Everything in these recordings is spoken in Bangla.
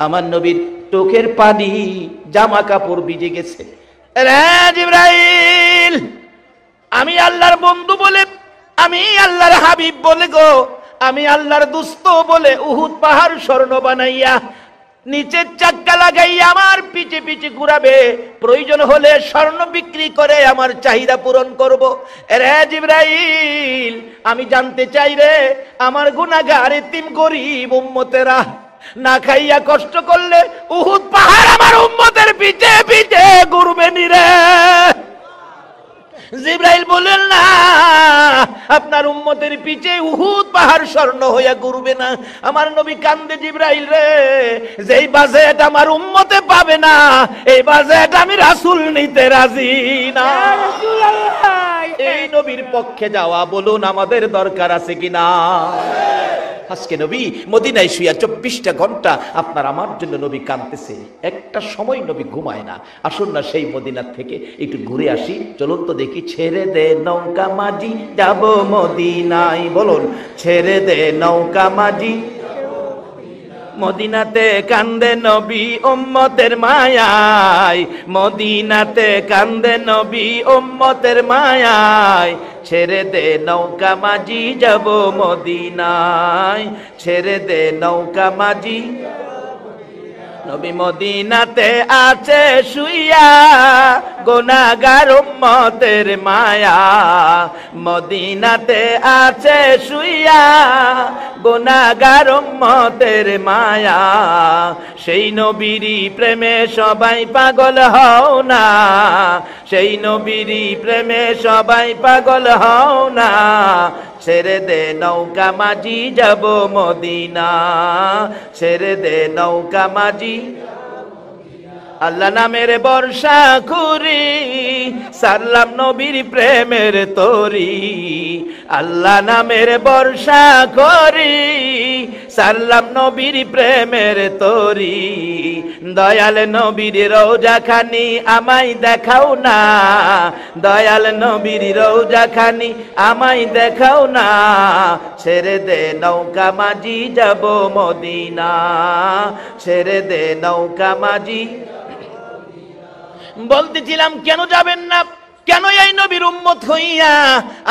আমার নবীর চোখের পানি জামা কাপড় ভিজে গেছে। রে জিবরাইল, আমি আল্লাহর বন্ধু বলে, আমি আল্লাহর হাবিব বলে গো, আমি আল্লাহর দুস্ত বলে উহুদ পাহাড় স্বর্ণ বানাইয়া নিচের চাক্কা লাগাইয়া আমার পিছে পিছে ঘুরাবে, প্রয়োজন হলে স্বর্ণ বিক্রি করে আমার চাহিদা পূরণ করব। রে জিবরাইল, আমি জানতে চাই রে, আমার গুনাহগার এতিম গরীব উম্মতেরা না খাইয়া কষ্ট করলে উহুদ পাহাড় আমার উম্মতের পিছে পিছে ঘুরবে নি রে? জিবরাইল বলেন না, আপনার উম্মতের পিছে উহুদ পাহাড় স্বর্ণ হইয়া ঘুরবে না। আমার নবী কান্দে, জিবরাইল রে, যেই বাজেট আমার উম্মতে পাবে না, এই বাজেট আমি রাসূল নিতে রাজি না। এই নবীর পক্ষে যাওয়া বলুন আমাদের দরকার আছে কিনা? আজকে নবী মদিনায় শুয়া 24টা ঘন্টা আপনার আমার জন্য নবী কাঁদতেছে, একটা সময় নবী ঘুমায় না। আসুন না সেই মদিনার থেকে একটু ঘুরে আসি, চলুন তো দেখি। ছেড়ে দে নৌকা মাঝি যাব মদিনায়, বলুন ছেড়ে দে নৌকা মাঝি। মদিনাতে কান্দে নবী উম্মতের মায়ায়, মদিনাতে কান্দে নবী উম্মতের মায়ায়, ছেড়ে দে নৌকা মাঝি যাব মদিনায়, ছেড়ে দে নৌকা মাঝি। নবী মদিনাতে আছে শুইয়া গুনাহগার উম্মতের মায়া, মদিনাতে আছে শুইয়া গুনাহগার উম্মতের মায়া। সেই নবীরই প্রেমে সবাই পাগল হও না, সেই নবীরই প্রেমে সবাই পাগল হও না, ছেড়ে দে নৌকা মাঝি যাব মদিনা, ছেড়ে দে নৌকা মাঝি। আল্লাহ নামের বর্ষা করি সারলাম নবীর প্রেমের তরি, আল্লাহ নামের বর্ষা করি সারলাম নবীর প্রেমের তরি। দয়াল নবীর রওজা খানি আমায় দেখাও না, দয়াল নবীর রওজা খানি আমায় দেখাও না, ছেড়ে দে নৌকা মাঝি যাব মদিনা, ছেড়ে দে নৌকা মাঝি। বলতেছিলাম কেন যাবেন না, কেন এই নবীর উম্মত হইয়া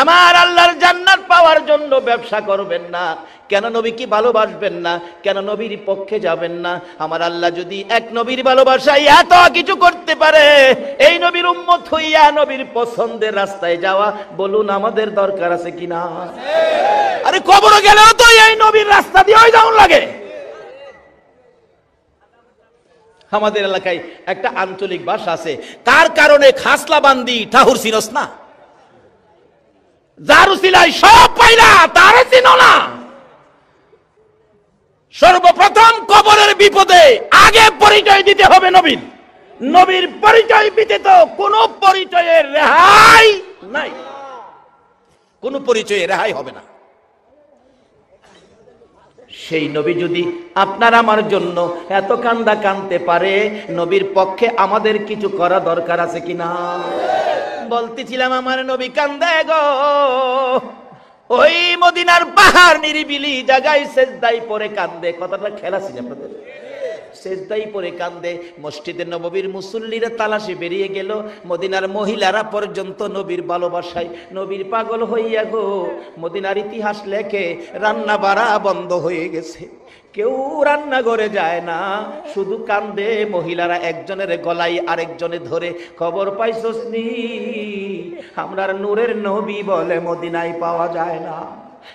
আমার আল্লাহর জান্নাত পাওয়ার জন্য ব্যবসা করবেন না? কেন নবীকে ভালোবাসবেন না? কেন নবীর পক্ষে যাবেন না? আমার আল্লাহ যদি এক নবীর ভালোবাসায় এত কিছু করতে পারে, এই নবীর উম্মত হইয়া নবীর পছন্দের রাস্তায় যাওয়া বলুন আমাদের দরকার আছে কিনা? আরে কবরে গেলেও তো এই নবীর রাস্তা দিয়ে যাওয়া লাগে। আমাদের এলাকায় একটা আঞ্চলিক ভাষা আছে, কার কারণে খাসলা বান্দি ঠাহুর চিনস না, যারু সিলাই সব পাইলা তারে চিনো না। সর্বপ্রথম কবরের বিপদে আগে পরিচয় দিতে হবে নবীর, নবীর পরিচয় ব্যতীত কোন পরিচয়ের রেহাই নাই, কোন পরিচয়ে রেহাই হবে না। সেই নবী যদি আপনার আমার জন্য এত কান্দা কানতে পারে, নবীর পক্ষে আমাদের কিছু করা দরকার আছে কিনা? বলতেছিলাম আমার নবী কান্দে গো, ওই মদিনার পাহাড় নিরিবিলি জায়গায় সেজদায় পড়ে কান্দে। কথাটা খেলা ছিল আপনাদের, সেজদাই পরে কান্দে। মসজিদে নববীর মুসল্লিরা তালাশে বেরিয়ে গেল, মদিনার মহিলারা পর্যন্ত নবীর ভালোবাসায় নবীর পাগল হইয়া গো মদিনার ইতিহাস লেখে রান্না বাড়া বন্ধ হয়ে গেছে, কেউ রান্নাঘরে যায় না, শুধু কান্দে মহিলারা, একজনের গলায় আরেকজনে ধরে, খবর পাইছস নি আমরার নূরের নবী বলে মদিনায় পাওয়া যায় না।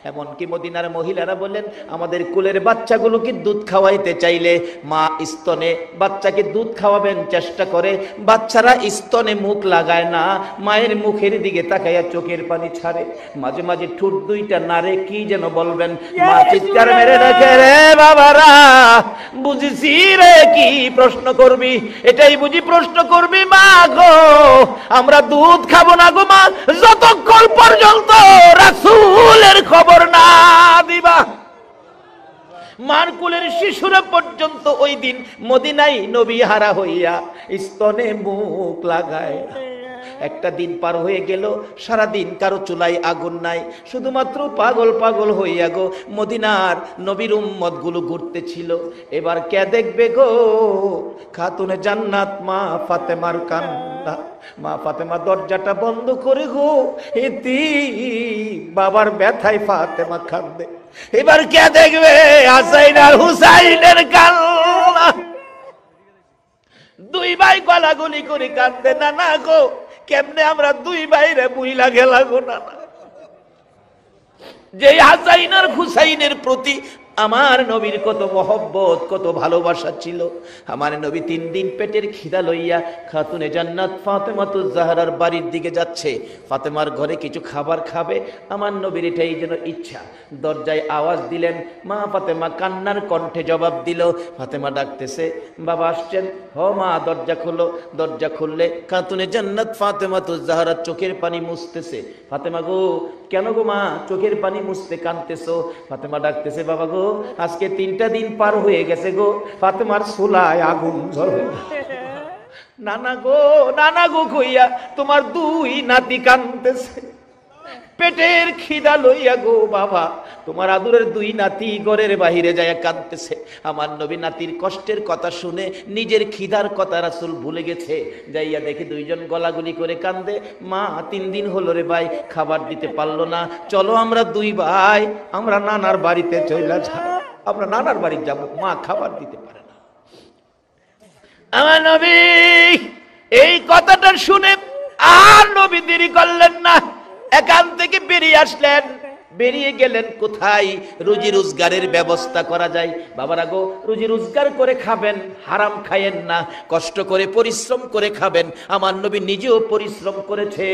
এমনকি মদিনার মহিলারা বলেন, আমাদের কুলের বাচ্চাগুলোকে দুধ খাওয়াইতে চাইলে মা স্তনে বাচ্চাকে দুধ খাওয়াবেন চেষ্টা করে, বাচ্চারা স্তনে মুখ লাগায় না, মায়ের মুখের দিকে তাকাইয়া চোখের পানি ছাড়ে, মাঝে মাঝে ঠোঁট দুইটা নাড়ে, কি যেন বলবেন, মা চিৎকার মেরে রাখে, রে বাবারা বুঝেছি রে, কি প্রশ্ন করবি, এটাই বুঝি প্রশ্ন করবি মা গো, আমরা দুধ খাবো না গো মা যতক্ষণ পর্যন্ত রাসূলের খবর না দিবা। মার কুলের শিশুরা পর্যন্ত ওই দিন মদিনায় নবী হারা হইয়া স্তনে মুখ লাগায়। একটা দিন পার হয়ে গেল, সারা দিন কারো চুলায় আগুন নাই, শুধুমাত্র পাগল পাগল হইয়া গো মদিনার নবীর উম্মত গুলো ঘুরতেছিল। এবার কে দেখবে গো? খাতুনে জান্নাত মা ফাতেমার কান্না। মা ফাতেমা দরজাটা বন্ধ করে গো এতি বাবার ব্যথায় ফাতেমা কাঁদে। এবার কে দেখবে? হাসাইন আর হুসাইনের কান্না। দুই ভাই গলাগলি করে কাঁদবে। না না গো, কেমনে আমরা দুই ভাইরে বুইলা গেলা গো। না না, যে হাসাইন আর হুসাইনের প্রতি আমার নবীর কত মহব্বত, কত ভালোবাসা ছিল। আমার নবী 3 দিন পেটের খিদা লইয়া খাতুনে জান্নাত ফাতেমাতুজ জাহরার বাড়ির দিকে যাচ্ছে। ফাতেমার ঘরে কিছু খাবার খাবে, আমার নবীর এটাই যেন ইচ্ছা। দরজায় আওয়াজ দিলেন, মা ফাতেমা কান্নার কণ্ঠে জবাব দিল। ফাতেমা ডাকতেছে, বাবা আসছেন। হ মা, দরজা খোলো। দরজা খুললে খাতুনে জান্নাত ফাতেমাতুজ জাহরার চোখের পানি মুছতেছে। ফাতেমা গো, কেন গো মা চোখের পানি মুছতে কাঁদতেছো? ফাতেমা ডাকতেছে, বাবা গো আজকে 3টা দিন পার হয়ে গেছে গো, ফাতেমার চুলায় আগুন জ্বলে। নানা গো কইয়া তোমার 2 নাতি কাঁদতেছে, পেটের খিদা লইয়া গো বাবা, তোমার আদরের 2 নাতি ঘরের বাহিরে যায় কাঁদতেছে। আমার নবী নাতির কষ্টের কথা শুনে নিজের খিদার কথা রাসূল ভুলে গেছে। যাইয়া দেখে 2 জন গলাগলি করে কান্দে। মা 3 দিন হলো রে ভাই খাবার দিতে পারলো না, চলো আমরা 2 ভাই আমরা নানার বাড়িতে চলে যাব, আমরা নানার বাড়ি যাব, মা খাবার দিতে পারে না। আমার নবী এই কথাটা শুনে আর নবী দেরি করলেন না, এখান থেকে বেরিয়ে আসলেন। বেরিয়ে গেলেন কোথায়? রুজি রোজগারের ব্যবস্থা করা যায়। বাবারা গো, রুজি রোজগার করে খাবেন, হারাম খায়েন না, কষ্ট করে পরিশ্রম করে খাবেন। আমার নবী নিজেও পরিশ্রম করেছে,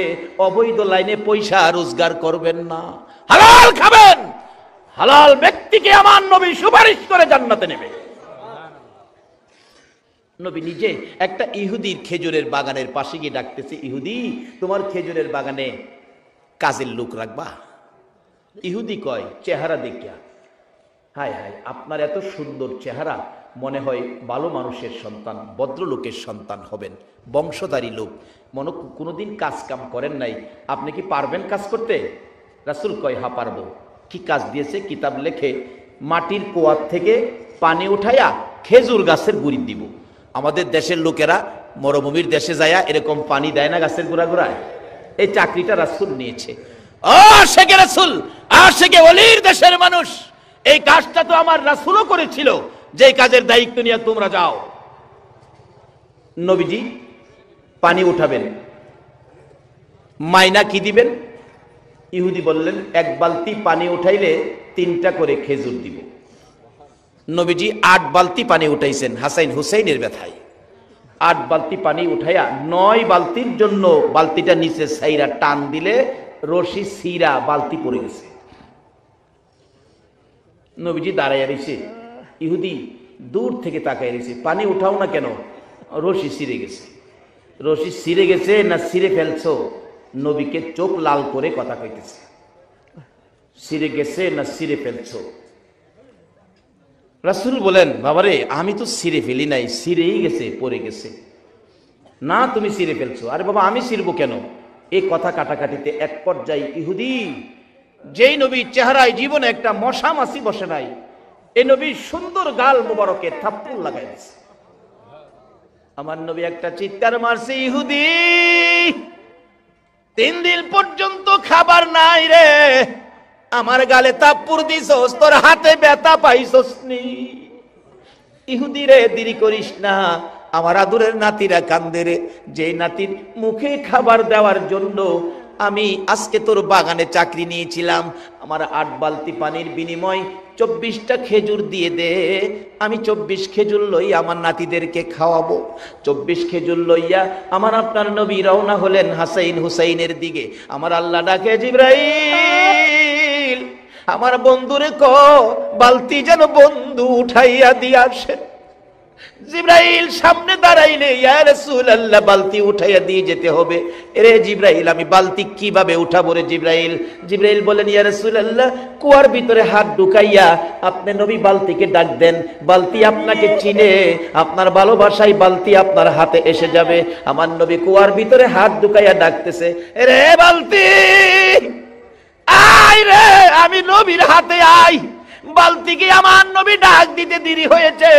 অবৈধ লাইনে পয়সা রোজগার করবেন না, হালাল খাবেন। হালাল ব্যক্তিকে আমার নবী সুপারিশ করে জান্নাতে নেবে। নবী নিজে একটা ইহুদির খেজুরের বাগানের পাশে গিয়ে ডাকতেছে, ইহুদি তোমার খেজুরের বাগানে কাজের লোক রাখবা? ইহুদি কয়, চেহারা দেখিয়া হায় হায় আপনার এত সুন্দর চেহারা, মনে হয় ভালো মানুষের সন্তান, ভদ্রলোকের সন্তান হবেন, বংশধারী লোক, মনে কোনোদিন কাজ কাম করেন নাই, আপনি কি পারবেন কাজ করতে? রাসূল কয়, হ্যাঁ পারবো। কি কাজ দিয়েছে? কিতাব লেখে মাটির কুয়ার থেকে পানি উঠাইয়া খেজুর গাছের গুড়ি দিব। আমাদের দেশের লোকেরা মরুভূমির দেশে যায়া এরকম পানি দেয় না গাছের গোড়া গোড়ায়, এই চাকরিটা রাসূল নিয়েছে। আশিকে রাসূল, আশিকে ওলির দেশের মানুষ, এই কাজটা তো আমার রাসূলও করেছিল, যে কাজের দায়িত্ব নিয়ে তোমরা যাও। নবীজি পানি উঠাবেন, মাইনা কি দিবেন? ইহুদি বললেন, 1 বালতি পানি উঠাইলে 3টা করে খেজুর দিব। নবীজি 8 বালতি পানি উঠাইছেন হাসাইন হুসাইনের ব্যথায়। 8 বালতি পানি উঠাইয়া 9 বালতির জন্য বালতিটা নিচে সাইরা টান দিলে রশি সিরা বালতি পড়ে গেছে। নবীজি দাঁড়াইয়া রয়েছে, ইহুদি দূর থেকে তাকাই রয়েছে, পানি উঠাও না কেন? রশি ছিঁড়ে গেছে। রশি ছিঁড়ে গেছে না ছিঁড়ে ফেলছো? নবীকে চোখ লাল করে কথা কইতেছে, ছিঁড়ে গেছে না ছিঁড়ে ফেলছো? রাসূল বলেন, বাবারে আমি তো ছিঁড়ে ফেলি নাই, ছিঁড়েই গেছে, পড়ে গেছে। না তুমি ছিঁড়ে ফেলছো। আরে বাবা আমি ছিঁড়বো কেন? এই কথা কাটাকাটিতে এক পর্যায়ে ইহুদি, যেই নবীর চেহারায় জীবনে একটা মশা মাছি বসে নাই, এই নবীর সুন্দর গাল মুবারকে থাপ্পড় লাগাই দিয়েছে। আমার নবী একটা চিৎকার মারছে, ইহুদি 3 দিন পর্যন্ত খাবার নাই রে, আমার গালে থাপ্পড় দিছস, তোর হাতে ব্যথা পাইছস নি? ইহুদি রে দেরি করিস না, আমার আদরের নাতিরা কান্দে রে, যে নাতির মুখে খাবার দেওয়ার জন্য আমি আজকে তোর বাগানে চাকরি নিয়েছিলাম, আমার 8 বালতি পানির বিনিময় 24টা খেজুর দিয়ে দে, আমি 24 খেজুর লইয়া আমার নাতিদেরকে খাওয়াবো। 24 খেজুর লইয়া আমার আপনার নবী রওনা হলেন হাসাইন হুসাইনের দিকে। আমার আল্লাহ ডাকে, জিবরাইল আমার বন্ধুরে ক বালতি যেন বন্ধু উঠাইয়া দিয়ে আসে। জিবরাইল সামনে দাঁড়াইলে ইয়া রাসূলুল্লাহ বালতি উঠাইয়া দিয়ে যেতে হবে। রে জিবরাইল আমি বালতি কিভাবে উঠাবো রে জিবরাইল? জিবরাইল বলেন ইয়া রাসূলুল্লাহ কুয়ার ভিতরে হাত ঢুকাইয়া আপনি নবী বালতিকে ডাক দেন, বালতি আপনাকে চিনে, আপনার ভালোবাসায় বালতি আপনার হাতে এসে যাবে। আমার নবী কুয়ার ভিতরে হাত ঢুকাইয়া ডাকতেছে, রে বালতি আয় রে, আমি নবীর হাতে আই। বালতিকে আমার নবী ডাক দিতে দেরি হয়েছে,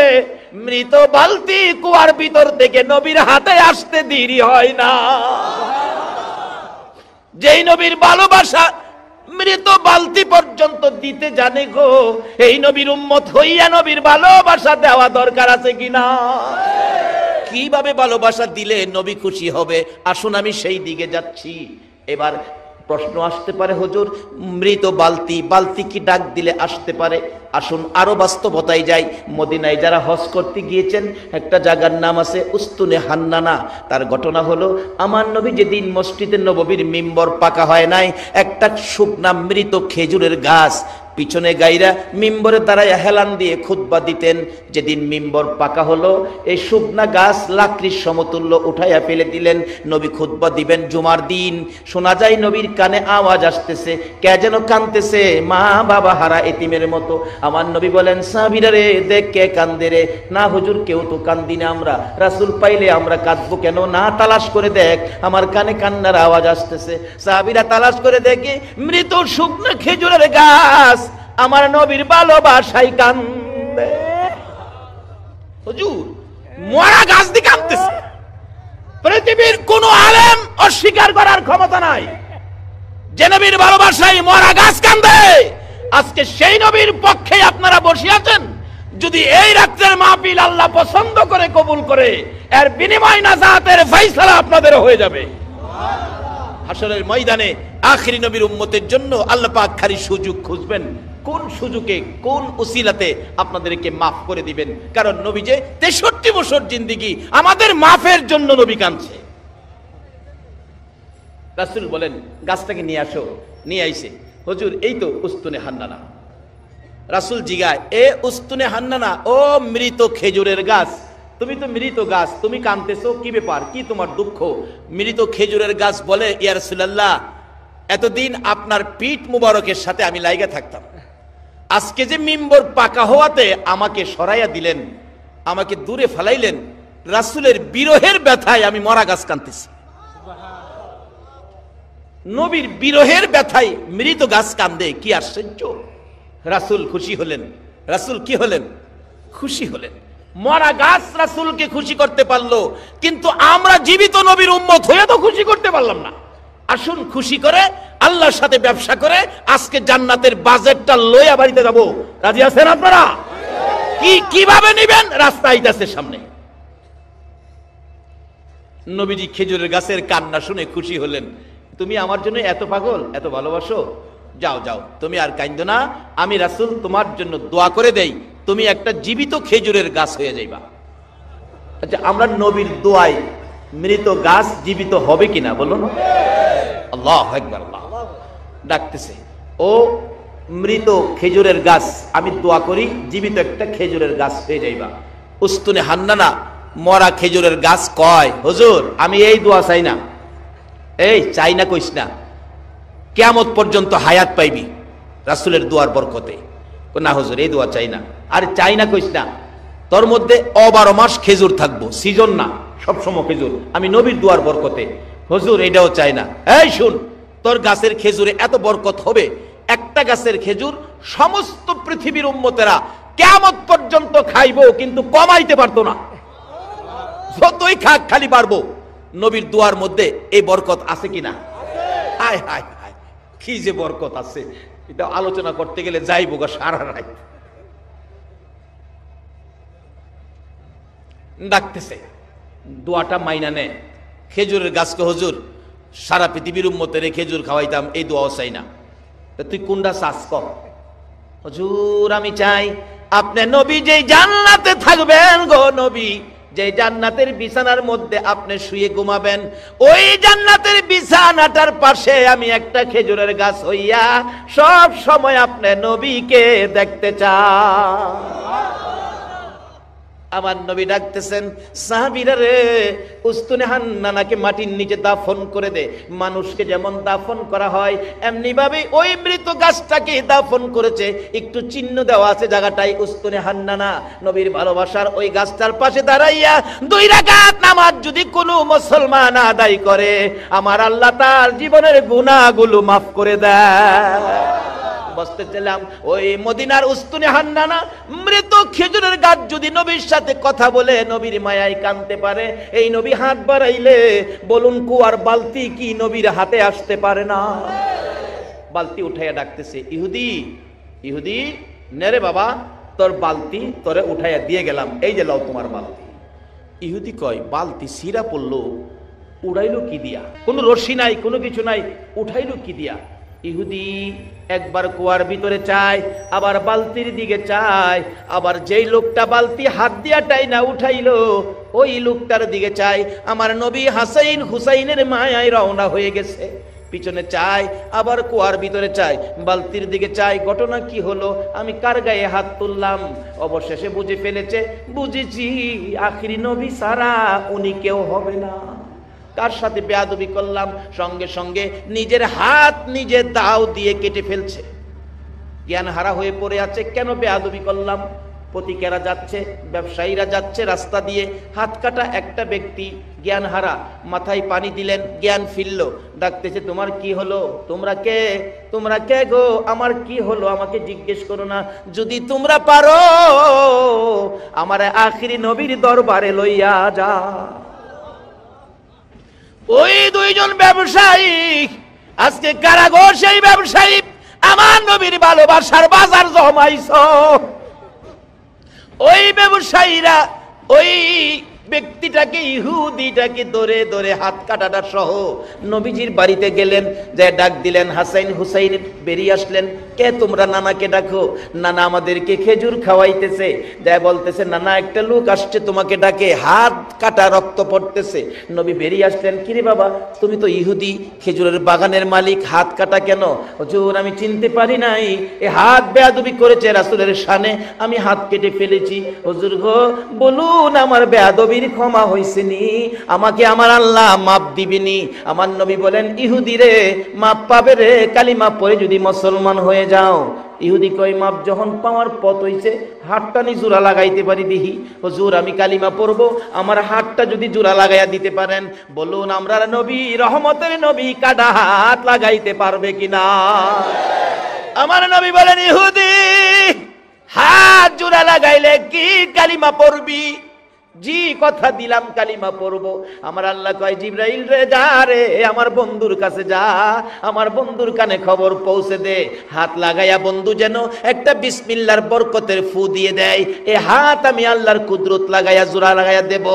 মৃত বালতি কুয়ার ভিতর থেকে নবীর হাতে আসতে দেরি হয় না। যেই নবীর ভালোবাসা মৃত বালতি পর্যন্ত দিতে জানে গো, এই নবীর উম্মত হইয়া নবীর ভালোবাসা দেওয়া দরকার আছে কিনা? কিভাবে ভালোবাসা দিলে নবী খুশি হবে? আসুন আমি সেই দিকে যাচ্ছি। এবার প্রশ্ন আসতে পারে, হুজুর মৃত বালতি কি ডাক দিলে আসতে পারে? আসুন আরো বাস্তবতায় যাই। মদিনায় যারা হজ করতে গিয়েছেন, একটা জায়গার নাম আছে উস্তুনে হান্নানা। তার ঘটনা হলো, আমার নবী যেদিন মসজিদে নববীর মিম্বর পাকা হয় নাই, একটা শুকনা মৃত খেজুরের গাছ পিছনে গাইরা মিম্বরে দাঁড়ায় হেলান দিয়ে খুতবা দিতেন। যেদিন মিম্বর পাকা হলো, এই শুকনা গাছ লাকড়ির সমতুল্য উঠাইয়া ফেলে দিলেন। নবী খুতবা দিবেন জুমার দিন, শোনা যায় নবীর কানে আওয়াজ আসতেছে, কে যেন কাঁদতেছে মা বাবা হারা এতিমের মতো। আমার নবী বলেন, সাহাবীরা রে দেখ কে কান্দে রে? না হুজুর কেউ তো কান্দি না আমরা, রাসূল পাইলে আমরা কাঁদবো কেন? না তালাশ করে দেখ, আমার কানে কান্নার আওয়াজ আসতেছে। সাহাবীরা তালাশ করে দেখে মৃত শুকনো খেজুরের গাছ আমার নবীর ভালোবাসায় কান্দে। হুজুর মরা গাছ দিয়ে কাঁদতেছে। পৃথিবীর কোন আলেম অস্বীকার করার ক্ষমতা নাই যে নবীর ভালোবাসায় মরা গাছ কান্দে। আজকে সেই নবীর পক্ষে আপনারা বসে আছেন। যদি এই রাত্রের মাহফিল আল্লাহ পছন্দ করে কবুল করে, এর বিনিময় নাজাতের ফয়সালা আপনাদের হয়ে যাবে। হাসরের ময়দানে আখিরি নবীর উম্মতের জন্য আল্লাহ পাক খালি সুযোগ খুঁজবেন, কোন সুযোগে কোন উসিলাতে আপনাদেরকে মাফ করে দিবেন। কারণ নবী যে 63 বছর জিন্দেগি আমাদের মাফের জন্য নবী কাঁদছে। রাসূল বলেন গাছটাকে নিয়ে আসো। নিয়ে আইছে। হুজুর এই তো উস্তুনে হান্নানা। রাসূল জিগায়, এ উস্তুনে হান্নানা, ও মৃত খেজুরের গাছ, তুমি তো মৃত গাছ, তুমি কাঁদতেছো, কি ব্যাপার, কি তোমার দুঃখ? মৃত খেজুরের গাছ বলে, ইয়া রাসূলুল্লাহ এতদিন আপনার পিঠ মুবারকের সাথে আমি লাইগা থাকতাম, আজকে যে মিম্বর পাকা হওয়াতে আমাকে সরাইয়া দিলেন, আমাকে দূরে ফেলাইলেন, রাসূলের বিরহের ব্যথায় আমি মরা গাছ কাঁদতেছি। নবীর বিরহের ব্যথায় মৃত গাছ কান্দে, কি আশ্চর্য! রাসূল খুশি হলেন। রাসূল কি হলেন? খুশি হলেন। মরা গাছ রাসূলকে খুশি করতে পারলো, কিন্তু আমরা জীবিত নবীর উম্মত হয়ে তো খুশি করতে পারলাম না। আসুন খুশি করে আল্লাহর সাথে ব্যবসা করে আজকে জান্নাতের বাজেটটা লইয়া বাড়িতে যাব। রাজি আছেন আপনারা? কিভাবে নেবেন? রাস্তা আইতাছে সামনে। নবীজি খেজুরের গাছের কান্না শুনে খুশি হলেন। তুমি আমার জন্য এত পাগল, এত ভালোবাসো, যাও যাও, তুমি আর কাঁদো না, আমি রাসূল তোমার জন্য দোয়া করে দেই, তুমি একটা জীবিত খেজুরের গাছ হয়ে যাইবা। আচ্ছা, আমরা নবীর দোয়ায় মৃত গাছ জীবিত হবে কিনা বলুন? আল্লাহু আকবার। আল্লাহ ডাকতেছে, ও মৃত খেজুরের গাছ, আমি দোয়া করি জীবিত একটা খেজুরের গাছ হয়ে যাইবা। উস্তুনে হান্নানা মরা খেজুরের গাছ কয়, হুজুর আমি এই দোয়া চাই না। এই চাই না কইস না, কিয়ামত পর্যন্ত হায়াত পাইবি রাসূলের দোয়ার বরকতে। না হুজুর এই দোয়া চাই না। আর চাই না কইস না, তোর মধ্যে 12 মাস খেজুর থাকবো, সিজন না, সবসময় খেজুর, আমি নবীর দোয়ার বরকতে। হুজুর এটাও চাই না। এই শুন, তোর গাছের খেজুরে এত বরকত হবে, একটা গাছের খেজুর সমস্ত পৃথিবীর উম্মতেরা কিয়ামত পর্যন্ত খাইবো, কিন্তু কমাইতে পারতো না, যতই খাক খালি বাড়বো। নবীর দোয়ার মধ্যে এই বরকত আছে কিনা? হায় হায় হায়, কি যে বরকত আছে, এটা আলোচনা করতে গেলে যাইবো গা সারা রাত। ডাকতেছে, দোয়াটা মাইনা নে। খেজুরের গাছকে, হুজুর সারা পৃথিবীর উম্মতের খেজুর খাওয়াইতাম, এই দোয়াও চাই না, তুই কোনটা চাস কর? হুজুর আমি চাই আপনি নবী যেই জান্নাতে থাকবেন গো, নবী যে জান্নাতের বিছানার মধ্যে আপনি শুয়ে ঘুমাবেন, ওই জান্নাতের বিছানাটার পাশে আমি একটা খেজুরের গাছ হইয়া সব সময় আপনি নবীকে দেখতে চাই। আমার নবী ডাকতেছেন, সাহাবীরা রে, উস্তুনে হান্নানাকে মাটির নিচে দাফন করে দে। মানুষকে যেমন দাফন করা হয় এমনি ভাবে ওই মৃত গাছটাকে দাফন করেছে, একটু চিহ্ন দেওয়া আছে জায়গাটাই উস্তুনে হান্নানা। নবীর ভালোবাসার ওই গাছটার পাশে দাঁড়াইয়া 2 রাকাত নামাজ যদি কোনো মুসলমান আদায় করে, আমার আল্লাহ তার জীবনের গুনাহগুলো মাফ করে দেয়। বসতেছিলাম ওই মদিনার উস্তুনে হান্নানা মৃত খেজুরের গাছ যদি নবীর সাথে কথা বলে নবীর মায়ায় কানতে পারে, এই নবী হাত বাড়াইলে বলুন কুয়ার বালতি কি নবীর হাতে আসতে পারে না? বালতি উঠাইয়া ডাকতেছে, ইহুদি ইহুদি নেরে বাবা, তোর বালতি তোরে উঠাইয়া দিয়ে গেলাম, এই যে লাও তোমার বালতি। ইহুদি কয়, বালতি সিরা পড়লো, উড়াইলো কি দিয়া? কোনো রশি নাই, কোনো কিছু নাই, উঠাইলো কি দিয়া? ইহুদি একবার কুয়ার ভিতরে চায়, আবার বালতির দিকে চায়, আবার যেই লোকটা বালতি হাত দিয়া টাইনা উঠাইলো ওই লোকটার দিকে চায়। আমার নবী হাসাইন হুসাইনের মায়ায় রওনা হয়ে গেছে, পিছনে চায়, আবার কুয়ার ভিতরে চায়, বালতির দিকে চায়। ঘটনা কি হলো, আমি কার গায়ে হাত তুললাম? অবশেষে বুঝে ফেলেছে, বুঝেছি আখিরি নবী সারা উনি কেউ হবে না। কার সাথে বেয়াদবি করলাম, সঙ্গে সঙ্গে নিজের হাত নিজে দাও দিয়ে কেটে ফেলছে। জ্ঞান হারা হয়ে পড়ে আছে, কেন বেয়াদবি করলাম? পথিকেরা যাচ্ছে, ব্যবসায়ীরা যাচ্ছে রাস্তা দিয়ে, হাত কাটা একটা ব্যক্তি জ্ঞান হারা, মাথায় পানি দিলেন, জ্ঞান ফিরল, ডাকতেছে, তোমার কি হলো? তোমরা কে? তোমরা কে গো? আমার কি হলো আমাকে জিজ্ঞেস করো না, যদি তোমরা পারো আমার আখিরি নবীর দরবারে লইয়া যা। ওই 2 জন ব্যবসায়ী আজকে কারাগার, সেই ব্যবসায়ী আমার নবীর ভালোবাসার বাজার জমাইছ। ওই ব্যবসায়ীরা ওই ব্যক্তিটাকে, ইহুদিটাকে ধরে ধরে হাত কাটাটা সহ নবীজির বাড়িতে গেলেন, যে ডাক দিলেন, হাসাইন হুসাইন বেরিয়ে আসলেন। কে তোমরা? নানাকে ডাকো। নানা আমাদেরকে খেজুর খাওয়াইতেছে, যা বলতেছে, নানা একটা লোক আসছে তোমাকে ডাকে, হাত কাটা রক্ত পড়তেছে। নবী বেরিয়ে আসলেন, কিরে বাবা, তুমি তো ইহুদি, খেজুরের বাগানের মালিক, হাত কাটা কেন? হুজুর আমি চিনতে পারি নাই, এ হাত বেয়াদবি করেছে রাসূলের শানে, আমি হাত কেটে ফেলেছি। হুজুর গো বলুন আমার বেয়াদবির ক্ষমা হইছেনি? আমাকে আমার আল্লাহ মাপ দিবেনি? আমার নবী বলেন, ইহুদি রে মাপ পাবে রে, কালিমা পড়ে যদি মুসলমান হয়ে যাও। ইহুদি কয়, মাপ যখন পাওয়ার পথ হইছে, হাতটা নি জোড়া লাগাইতে পারি দিহি। হুজুর আমি কালিমা পড়বো, আমার হাতটা যদি জোড়া লাগাইয়া দিতে পারেন, বলুন আমরা নবী, রহমতের নবী, কাটা হাত লাগাইতে পারবে কিনা? আমার নবী বলেন, ইহুদি হাত জোড়া লাগাইলে কি কালিমা পড়বি? জি কথা দিলাম কালিমা পড়বো। আমার আল্লাহ কয়, জিবরাইল রে যা রে, আমার বন্ধুর কাছে যা, আমার বন্ধুর কানে খবর পৌঁছে দে, হাত লাগাইয়া বন্ধু যেন একটা বিসমিল্লাহর বরকতের ফু দিয়ে দেয়। এ হাত আমি আল্লাহর কুদরত লাগাইয়া জোড়া লাগাইয়া দেব।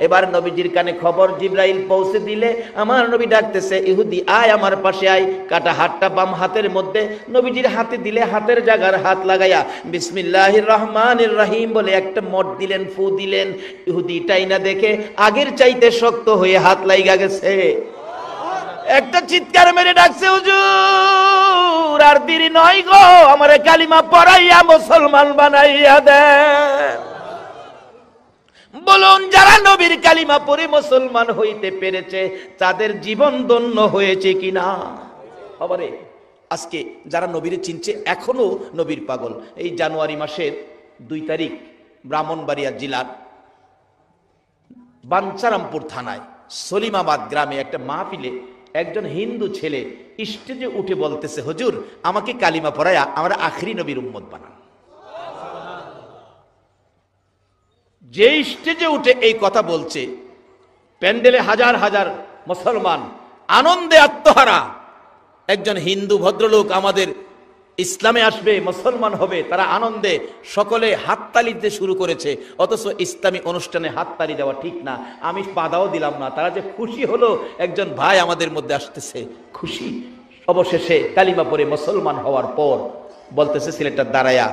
এবার নবীজির কানে খবর জিবরাইল পৌঁছে দিলে আমার নবী ডাকতেছে, ইহুদি আয় আমার পাশে আয়। কাটা হাতটা বাম হাতের মধ্যে নবীজির হাতে দিলে, হাতের জায়গার হাত লাগাইয়া বিসমিল্লাহির রহমানির রহিম বলে একটা মট দিলেন, ফু দিলেন। ইহুদি টাইনা দেখে আগের চাইতে শক্ত হয়ে হাত লাইগা গেছে। একটা চিৎকার মেরে ডাকছে, হুজুর আর দেরি নয় গো, আমারে কালিমা পড়াইয়া মুসলমান বানাইয়া দেন। বলুন যারা নবীর কালিমা পড়ে মুসলমান হইতে পেরেছে তাদের জীবন ধন্য হয়েছে কিনা? বাবারে, আজকে যারা নবীরে চিনছে এখনো নবীর পাগল। এই জানুয়ারি মাসের 2 তারিখ ব্রাহ্মণবাড়িয়া জেলার বাঞ্ছারামপুর থানায় সলিমাবাদ গ্রামে একটা মাহফিলে একজন হিন্দু ছেলে স্টেজে উঠে বলতেছে, হুজুর আমাকে কালিমা পড়ায়া আমরা আখরি নবীর উম্মত বানান। যে স্টেজে উঠে এই কথা বলছে, প্যান্ডেলে হাজার হাজার মুসলমান আনন্দে আত্মহারা। একজন হিন্দু ভদ্রলোক আমাদের ইসলামে আসবে, মুসলমান হবে, তারা আনন্দে সকলে হাততালি দিতে শুরু করেছে। অথচ ইসলামী অনুষ্ঠানে হাততালি দেওয়া ঠিক না, আমি বাধাও দিলাম না। তারা যে খুশি হলো, একজন ভাই আমাদের মধ্যে আসতেছে, খুশি। অবশেষে কালিমা পড়ে মুসলমান হওয়ার পর বলতেছে ছেলেটা দাঁড়ায়া,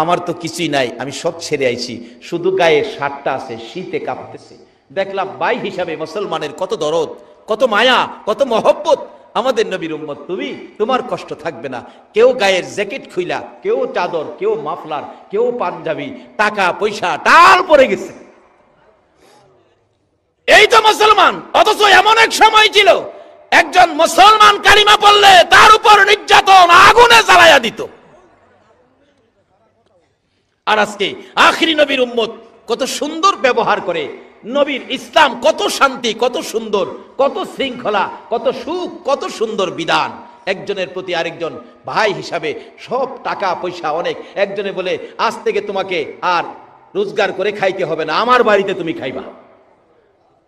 আমার তো কিছুই নাই, আমি সব ছেড়ে আইছি, শুধু গায়ে শার্টটা আছে, শীতে কাঁপতেছে। দেখলাম ভাই হিসাবে মুসলমানের কত দরদ, কত মায়া, কত মহব্বত। আমাদের নবীর উম্মত তুমি, তোমার কষ্ট থাকবে না। কেউ গায়ের জ্যাকেট খুইলা, কেউ চাদর, কেউ মাফলার, কেউ পাঞ্জাবি, টাকা পয়সা টাল পরে গেছে। তো মুসলমান, অথচ এমন এক সময় ছিল একজন মুসলমান কালিমা পড়লে তার উপর নির্যাতন আগুনে জ্বালায়া দিত। আর আজকে আখিরি নবীর উম্মত কত সুন্দর ব্যবহার করে, নবীর ইসলাম কত শান্তি, কত সুন্দর, কত শৃঙ্খলা, কত সুখ, কত সুন্দর বিধান। একজনের প্রতি আরেকজন ভাই হিসাবে সব টাকা পয়সা অনেক। একজনে বলে আজ থেকে তোমাকে আর রোজগার করে খাইতে হবে না, আমার বাড়িতে তুমি খাইবা।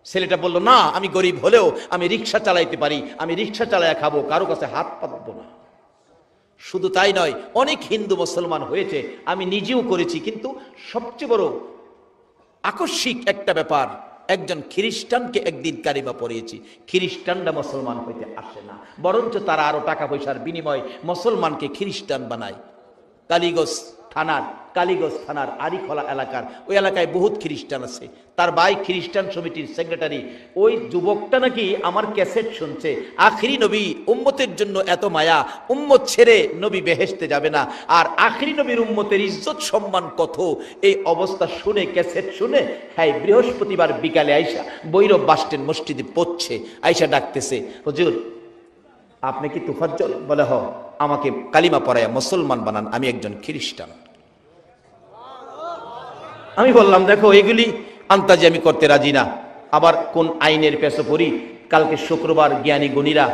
ছেলেটা বলল না, আমি গরিব হলেও আমি রিক্সা চালাইতে পারি, আমি রিক্সা চালাইয়া খাবো, কারো কাছে হাত পাতবো না। শুধু তাই নয়, অনেক হিন্দু মুসলমান হয়েছে, আমি নিজেও করেছি। কিন্তু সবচেয়ে বড় আকস্মিক একটা ব্যাপার, একজন খ্রিস্টানকে একদিন কালিমা পড়িয়েছি। খ্রিস্টানরা মুসলমান হইতে আসে না, বরঞ্চ তারা আরো টাকা পয়সার বিনিময়ে মুসলমানকে খ্রিস্টান বানায়। কালীগঞ্জ থানার আরিখলা এলাকার ওই এলাকায় বহুত খ্রিস্টান আছে। তার ভাই খ্রিস্টান সমিতির সেক্রেটারি। ওই যুবকটা নাকি আমার ক্যাসেট শুনছে, আখিরি নবী উম্মতের জন্য এত মায়া, উম্মত ছেড়ে নবী বেহেশতে যাবে না, আর আখিরি নবীর উম্মতের ইজ্জত সম্মান কত, এই অবস্থা শুনে, ক্যাসেট শুনে, হ্যাঁ বৃহস্পতিবার বিকালে আইসা বৈরব বাসস্ট্যান্ড মসজিদে পড়ছে, আইসা ডাকতেছে, হুজুর আপনি কি তুফাজ্জল? বলে হ, আমাকে কালিমা পড়ায়া মুসলমান বানান, আমি একজন খ্রিস্টান। আমি বললাম দেখো এগুলি আন্তাজি আমি করতে রাজি না। আবার কোন আইনের পেছো পড়ি? কালকে শুক্রবার জ্ঞানী গুণীরা,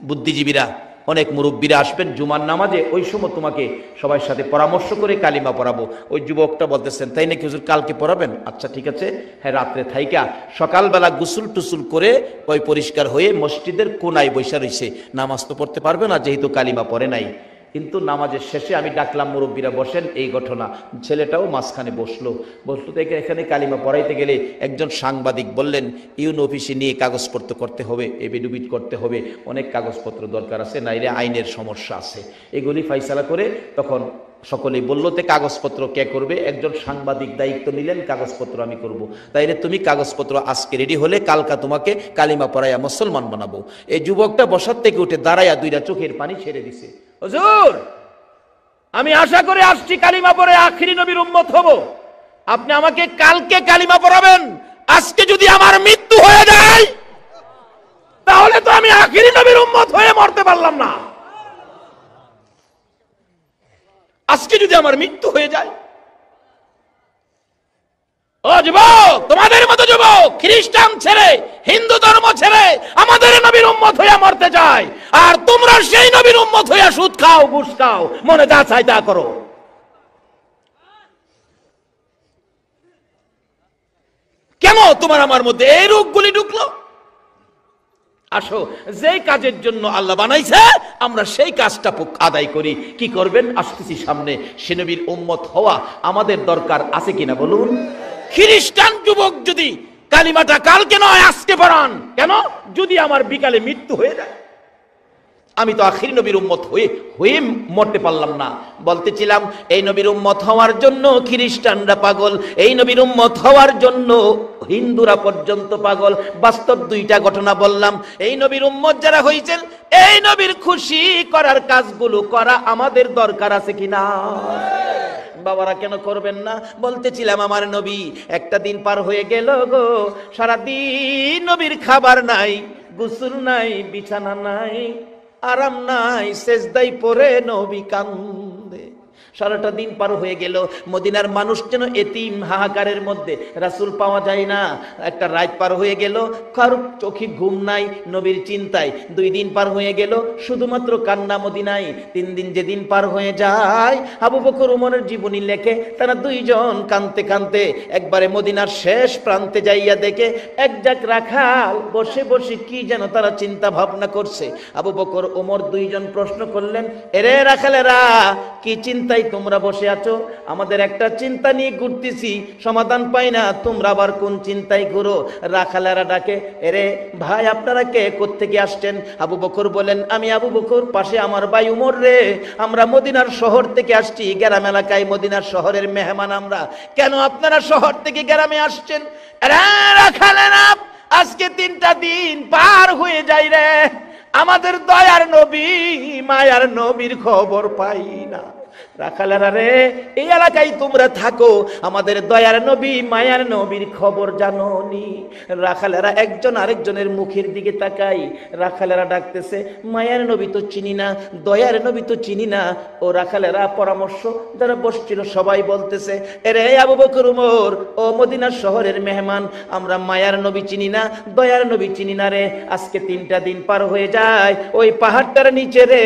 বুদ্ধিজীবীরা, অনেক মুরব্বীরা আসবেন জুমার নামাজে, ওই সময় তোমাকে সবার সাথে পরামর্শ করে কালিমা পড়াবো। ওই যুবকটা বলতেছেন তাই নাকি হুজুর, কালকে পড়াবেন? আচ্ছা ঠিক আছে। হ্যাঁ, রাত্রে থাইকা সকালবেলা গুসুল টুসুল করে ওই পরিষ্কার হয়ে মসজিদের কোনায় বৈশা রইছে। নামাজ তো পড়তে পারবে না যেহেতু কালিমা পড়ে নাই। কিন্তু নামাজের শেষে আমি ডাকলাম, মুরব্বীরা বসেন, এই ঘটনা। ছেলেটাও মাঝখানে বসলো তো এখানে কালিমা পড়াইতে গেলে একজন সাংবাদিক বললেন, ইউন অফিসে নিয়ে কাগজপত্র করতে হবে, এফিডেভিট করতে হবে, অনেক কাগজপত্র দরকার আছে, নাইলে আইনের সমস্যা আছে। এগুলি ফাইসালা করে তখন সকলেই বললো তে কাগজপত্র কে করবে? একজন সাংবাদিক দায়িত্ব নিলেন, কাগজপত্র আমি করব। তাইলে তুমি কাগজপত্র আজকে রেডি হলে কালকা তোমাকে কালিমা পড়াইয়া মুসলমান বানাবো। এই যুবকটা বসার থেকে উঠে দাঁড়াইয়া দুইটা চোখের পানি ছেড়ে দিছে। হুজুর আমি আশা করে আসছি কালিমা পড়ে আখিরি নবীর উম্মত হব, আপনি আমাকে কালকে কালিমা পড়াবেন। আজকে যদি আমার মৃত্যু হয়ে যায় তাহলে তো আমি আখিরি নবীর উম্মত হয়ে মরতে পারলাম না। আজকে যদি আমার মৃত্যু হয়ে যায়, ও যুবক, তোমাদের মতো যুবক খ্রিস্টান ছেড়ে, হিন্দু ধর্ম ছেড়ে আমাদের নবীর উম্মত হইয়া মরতে চায়, আর তোমরা সেই নবীর উম্মত হইয়া সুদ খাও, ঘুষ খাও, মনে যা চাই তা করো। কেন তোমার আমার মধ্যে এই রোগগুলি ঢুকলো? আসো, যেই কাজের জন্য আল্লাহ বানাইছে আমরা সেই কাজটা আদায় করি। কি করবেন? আসতেছি সামনে। সে নবীর উম্মত হওয়া আমাদের দরকার আছে কিনা বলুন? খ্রিস্টান যুবক যদি কালিমাটা কালকে নয় আজকে পড়ান, কেন? যদি আমার বিকালে মৃত্যু হয়ে যায়, আমি তো আখিরি নবীর উম্মত হয়ে মরতে পারলাম না। বলতেছিলাম এই নবীর উম্মত হওয়ার জন্য খ্রিস্টানরা পাগল, এই নবীর উম্মত হওয়ার জন্য হিন্দুরা পর্যন্ত পাগল। বাস্তব দুইটা ঘটনা বললাম। এই নবীর উম্মত যারা হয়েছেন, এই নবীর খুশি করার কাজগুলো করা আমাদের দরকার আছে কিনা? বাবারা কেন করবেন না? বলতেছিলাম আমার নবী একটা দিন পার হয়ে গেল গো, সারাদিন নবীর খাবার নাই, গোসল নাই, বিছানা নাই, আরাম নাই, সেজদাই পড়ে নবী কান্দে। সারাটা দিন পার হয়ে গেল, মদিনার মানুষ যেন এতিম, হাহাকারের মধ্যে, রাসূল পাওয়া যায় না। একটা রাত পার হয়ে গেল, কারো চোখে ঘুম নাই, নবীর চিন্তায়। 2 দিন পার হয়ে গেল, শুধুমাত্র কান্না মদিনায়। 3 দিন যেদিন পার হয়ে যায়, আবু বকর ওমরের জীবনী লেখে, তারা দুইজন কাঁদতে কাঁদতে একবারে মদিনার শেষ প্রান্তে যাইয়া দেখে এক জাক রাখাল বসে বসে কি যেন তারা চিন্তা ভাবনা করছে। আবু বকর ওমর দুইজন প্রশ্ন করলেন, এরে রাখালেরা, কি চিন্তায় তোমরা বসে আছো? আমাদের একটা চিন্তা নিয়ে ঘুরতেছি, সমাধান পাই না, তোমরা আবার কোন চিন্তায় ঘুরো? রাখালেরা ডাকে, এরে ভাই আপনারা কে, কোত্থেকে আসছেন? আবু বকর বলেন, আমি আবু বকর, পাশে আমার ভাই উমর রে, আমরা মদিনার শহর থেকে আসছি, গ্রাম এলাকায় মদিনার শহরের মেহমান আমরা। কেন আপনারা শহর থেকে গ্রামে আসছেন? রাখালেরা, আজকে 3টা দিন পার হয়ে যায় রে, আমাদের দয়ার নবী মায়ার নবীর খবর পাই না। রাখালেরা রে, এই এলাকায় তোমরা থাকো, আমাদের দয়ার নবী মায়ার নবীর খবর জানো নি? রাখালেরা একজন আরেকজনের মুখের দিকে তাকাই, রাখালেরা ডাকতেছে, মায়ার নবী তো চিনি না, দয়ার নবী তো চিনি না। ও রাখালেরা পরামর্শ যারা বসছিল সবাই বলতেছে, এরে আবু বকর উমর, ও মদিনা শহরের মেহমান, আমরা মায়ার নবী চিনি না, দয়ার নবী চিনি না রে। আজকে 3টা দিন পার হয়ে যায়, ওই পাহাড়টার নিচে রে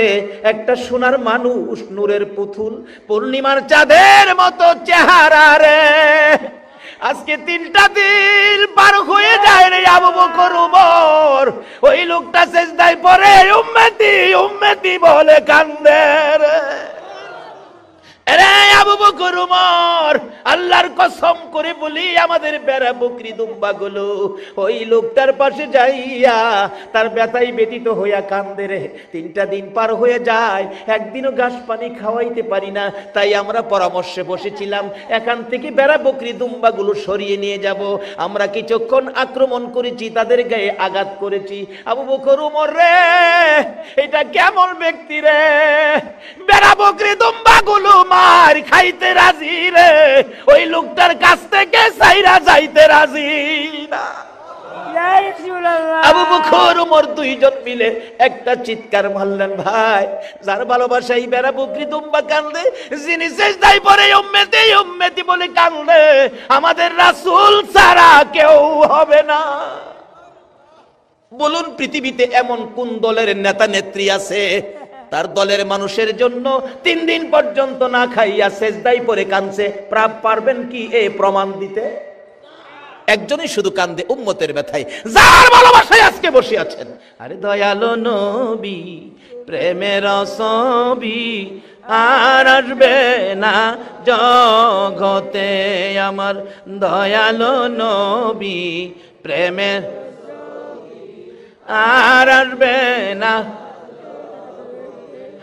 একটা সোনার মানুষ, নূরের পুতুল, পূর্ণিমার চাঁদের মতো চেহারা রে। আজকে 3টা দিন পার হয়ে যায় রে আবু বকর উমর, ওই লোকটা সিজদায় পড়ে উম্মতি উম্মতি বলে কান্দে রে। আরে আবু বকর উমর, আল্লাহর কসম করে বলি, আমাদের বেড়া বকরি দুম্বা গুলো ওই লোকটার পাশে যাইয়া তার ব্যথায় ব্যতীত হইয়া কান্দে রে। 3টা দিন পার হয়ে যায়, একদিনও ঘাস পানি খাওয়াইতে পারি না। তাই আমরা পরামর্শে বসেছিলাম, এখান থেকে বেড়া বকরি দুম্বা গুলো সরিয়ে নিয়ে যাব। আমরা কিছুক্ষণ আক্রমণ করেছি, তাদের গায়ে আঘাত করেছি। আবু বকর উমর রে, এটা কেমন ব্যক্তি রে, বেড়া বকরি দুম্বা গুলো মার খাইতে রাজি রে, ওই লোকটার কাছ থেকে সাইরা যাইতে রাজি না। আবু বকর উমর 2জন মিলে একটা চিৎকার মারলেন, ভাই যার ভালোবাসাই বেড়া বকরি দুম্বা কান্দে, যিনি সিজদায় পড়ে উম্মতি উম্মতি বলে কান্দে, আমাদের রাসূল ছাড়া কেউ হবে না। বলুন, পৃথিবীতে এমন কোন দলের নেতা নেত্রী আছে তার দলের মানুষের জন্য 3 দিন পর্যন্ত না খাইয়া সিজদায় পড়ে কাঁদছে? পারবেন কি এ প্রমাণ দিতে? একজনই শুধু কান্দে উম্মতের ব্যথায়, যার ভালোবাসায় আজকে বসে আছেন। আরে দয়ালো নবী প্রেমের ছবি আর আসবে না জগতে, আমার দয়ালো নবী প্রেমের আর আসবে না।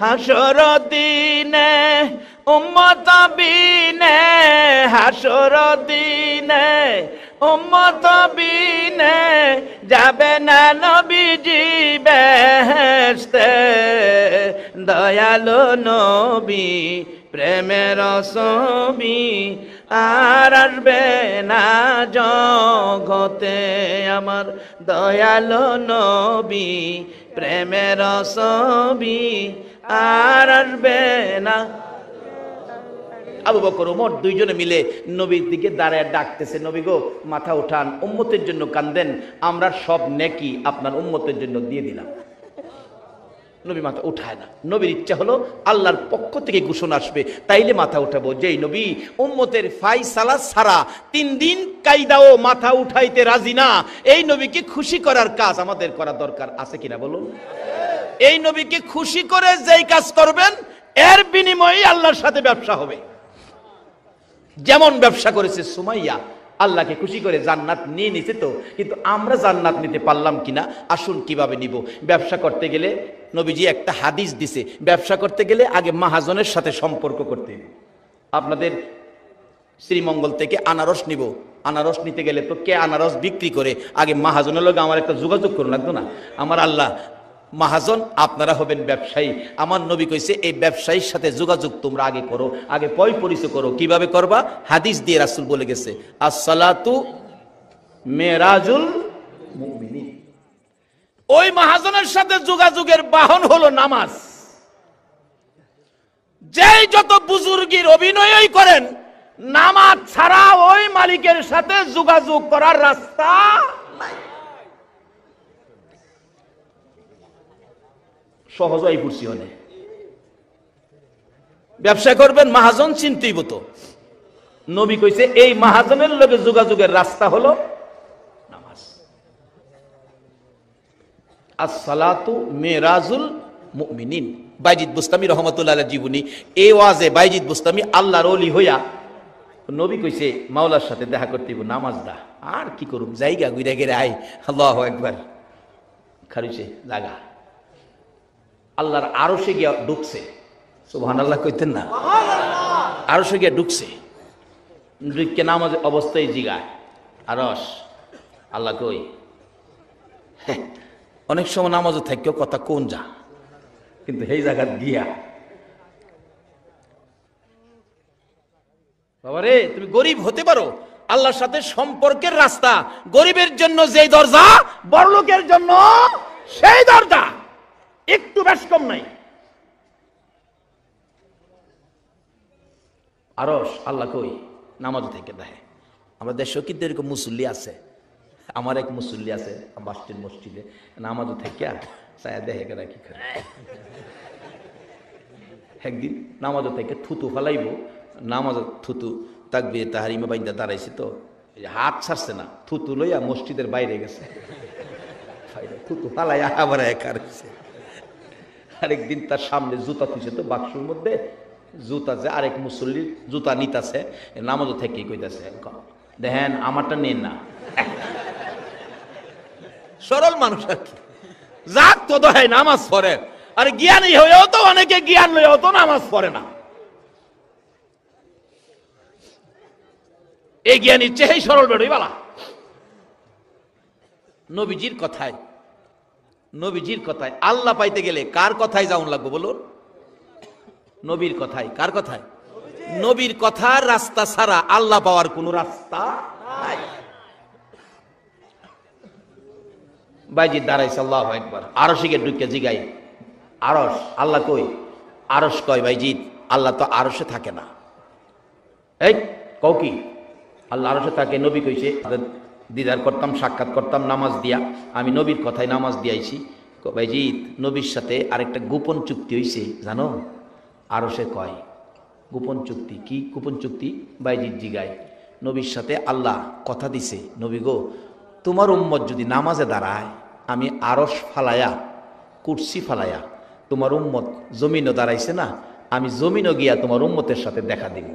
হাসর দিনে উম্মত বিনে, হাসর দিনে উম্মত বিনে, যাবে না নবীজি বেহেশতে, দয়ালো নবী প্রেমের ছবি আর আসবে না জগতে, আমার দয়ালো নবী প্রেমের ছবি আর আসবে না। আবু বকর ওমর 2জনে মিলে নবীর দিকে দাঁড়ায় ডাকতেছে, নবী গো মাথা উঠান, উম্মতের জন্য কান্দেন, আমরা সব নেকি আপনার উম্মতের জন্য দিয়ে দিলাম। নবী মাথা উঠায় না। নবীর ইচ্ছা হলো আল্লাহর পক্ষ থেকে ঘোষণা আসবে, তাইলে মাথা উঠাবো। যেই নবী উম্মতের ফায়সালা ছাড়া 3 দিন কায়দাও মাথা উঠাইতে রাজি না, এই নবীকে খুশি করার কাজ আমাদের করা দরকার আছে কিনা বলুন? এই নবীকে খুশি করে যেই কাজ করবেন, এর বিনিময়ে আল্লাহর সাথে ব্যবসা হবে। যেমন ব্যবসা করেছে সুমাইয়া, আল্লাহকে খুশি করে জান্নাত নিয়ে নিছে তো, কিন্তু আমরা জান্নাত নিতে পারলাম কিনা? আসুন কিভাবে নিব। ব্যবসা করতে গেলে নবীজি একটা হাদিস দিছে, ব্যবসা করতে গেলে আগে মাহাজনের সাথে সম্পর্ক করতে হবে। আপনাদের শ্রীমঙ্গল থেকে আনারস নিব, আনারস নিতে গেলে তো কে আনারস বিক্রি করে, আগে মাহাজনের লগে আমার একটা যোগাযোগ করুন লাগতো না? আমার আল্লাহ মাহাজন, আপনারা হবেন ব্যবসায়ী। আমার নবী কইছে এই ব্যবসায়ীর সাথে যোগাযোগ তোমরা আগে করো, আগে পরিচয় করো। কিভাবে করবা? হাদিস দিয়ে রাসূল বলে গেছে, আসসালাতু মেরাজুল মুমিনিন। ওই মাহাজনের সাথে যোগাযোগের বাহন হলো নামাজ। যেই যত বুজুর্গির অভিনয়ই করেন, নামাজ ছাড়া ওই মালিকের সাথে যোগাযোগ করার রাস্তা নাই। সহজই পড়ছি হলে ব্যবসা করবেন, মাহাজন চিনতেইব তো। নবী কইছে এই মাহাজনের লগে যোগাযোগের রাস্তা হলো নামাজ। আসসালাতু মেরাজুল মুমিনিন। বাইজিদ বুস্তামি রহমাতুল্লাহ আলাইহি জীবনী, এই ওয়াজে বাইজিদ বুস্তামি আল্লাহর ওলি হইয়া নবী কইছে মাওলার সাথে দেখা করতেইব, নামাজ দা। আর কি করুম, জায়গা ঘুরে গেলে আই, আল্লাহু আকবার, খারিছে লাগা আল্লাহর আরশে গিয়া ঢুকছে। সুবহানাল্লাহ কইতেন না? আরশে গিয়া ঢুকছে, ঢুকে নামাজ অবস্থায় জিগায়, আরশ আল্লাহ কই? অনেক সময় নামাজও থাকেও কথা কোন যা, কিন্তু সেই জায়গা গিয়া বাবারে তুমি গরিব হতে পারো, আল্লাহর সাথে সম্পর্কের রাস্তা গরিবের জন্য যেই দরজা, বড়লোকের জন্য সেই দরজা, একটু বেশ কম নাই। আরশ আল্লাহ কই? নামাজ থেকে দেখে। আমরা দেশেও কিন্তু এরকম মুসল্লি আছে। আমার এক মুসল্লি আছে বাসটির মসজিদে, নামাজ থেকে চায়া দেখে কেনা কি করে। একদিন নামাজ থেকে থুতু ফেলাইব, নামাজ থুতু তাকবীরে তাহরিমা বাইন্দা দাঁড়াইছে, তো হাত ছাড়ছে না, থুতু লইয়া মসজিদের বাইরে গেছে, থুতু ফালাইয়া আবার একা রয়েছে। আরেকদিন তার সামনে জুতা থুইছে, তো বাক্সের মধ্যে জুতা আছে, আরেক মুসল্লির জুতা নিতাছে, নামাজ থেকে কইতাছে দেখেন আমারটা নেন না। সরল মানুষ আর কি, যাক তো দোহাই নামাজ পড়ে, আর জ্ঞানী হয়েও তো অনেকে জ্ঞান লইও তো নামাজ পড়ে না। এই জ্ঞানীর চেয়েই সরল বেরোই বালা। নবীজির কথায়, নবীজির কথায় আল্লাহ পাইতে গেলে কার কথায় যাওন লাগবে বলুন? নবীর কথায়। কার কথায়? নবীর কথার রাস্তা ছাড়া আল্লাহ পাওয়ার কোন রাস্তা নাই। বাইজি দাঁড়াইছে, আল্লাহু আকবার। আরশিকে ঢুকে জিগাই, আরশ আল্লাহ কই? আরশ কয় বাইজিৎ আল্লাহ তো আরশে থাকে না। এই কও কি? আল্লাহ আরশে থাকে। নবী কইছে দিদার করতাম, সাক্ষাৎ করতাম নামাজ দিয়া, আমি নবীর কথায় নামাজ দিয়াইছি। বাইজিৎ নবীর সাথে আরেকটা গোপন চুক্তি হইছে জানো? আরশে কয় গোপন চুক্তি। কি গোপন চুক্তি? বাইজিৎ জিগায়, নবীর সাথে আল্লাহ কথা দিছে, নবী গো তোমার উম্মত যদি নামাজে দাঁড়ায়, আমি আরশ ফালায়া, কুরসি ফালায়া, তোমার উম্মত জমিনও দাঁড়াইছে না, আমি জমিনও গিয়া তোমার উম্মতের সাথে দেখা দিব।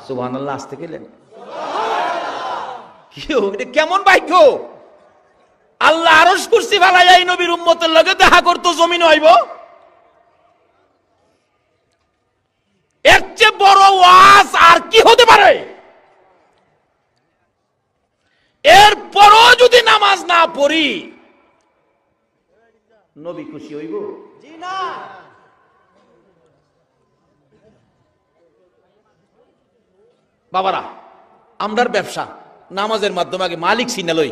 সুবহানাল্লাহ আসতে গেলেন কেমন বাক্য? আল্লাহ আরশ কুরসি ফালায়া এই নবীর উম্মতের লগে দেখা করতো, জমিন হইব। এর চেয়ে বড় ওয়াজ আর কি হতে পারে? এরপরও যদি নামাজ না পড়ি, নবী খুশি হইব? জি না। বাবারা, আমরার ব্যবসা নামাজের মাধ্যমে আগে মালিক চিনা লই,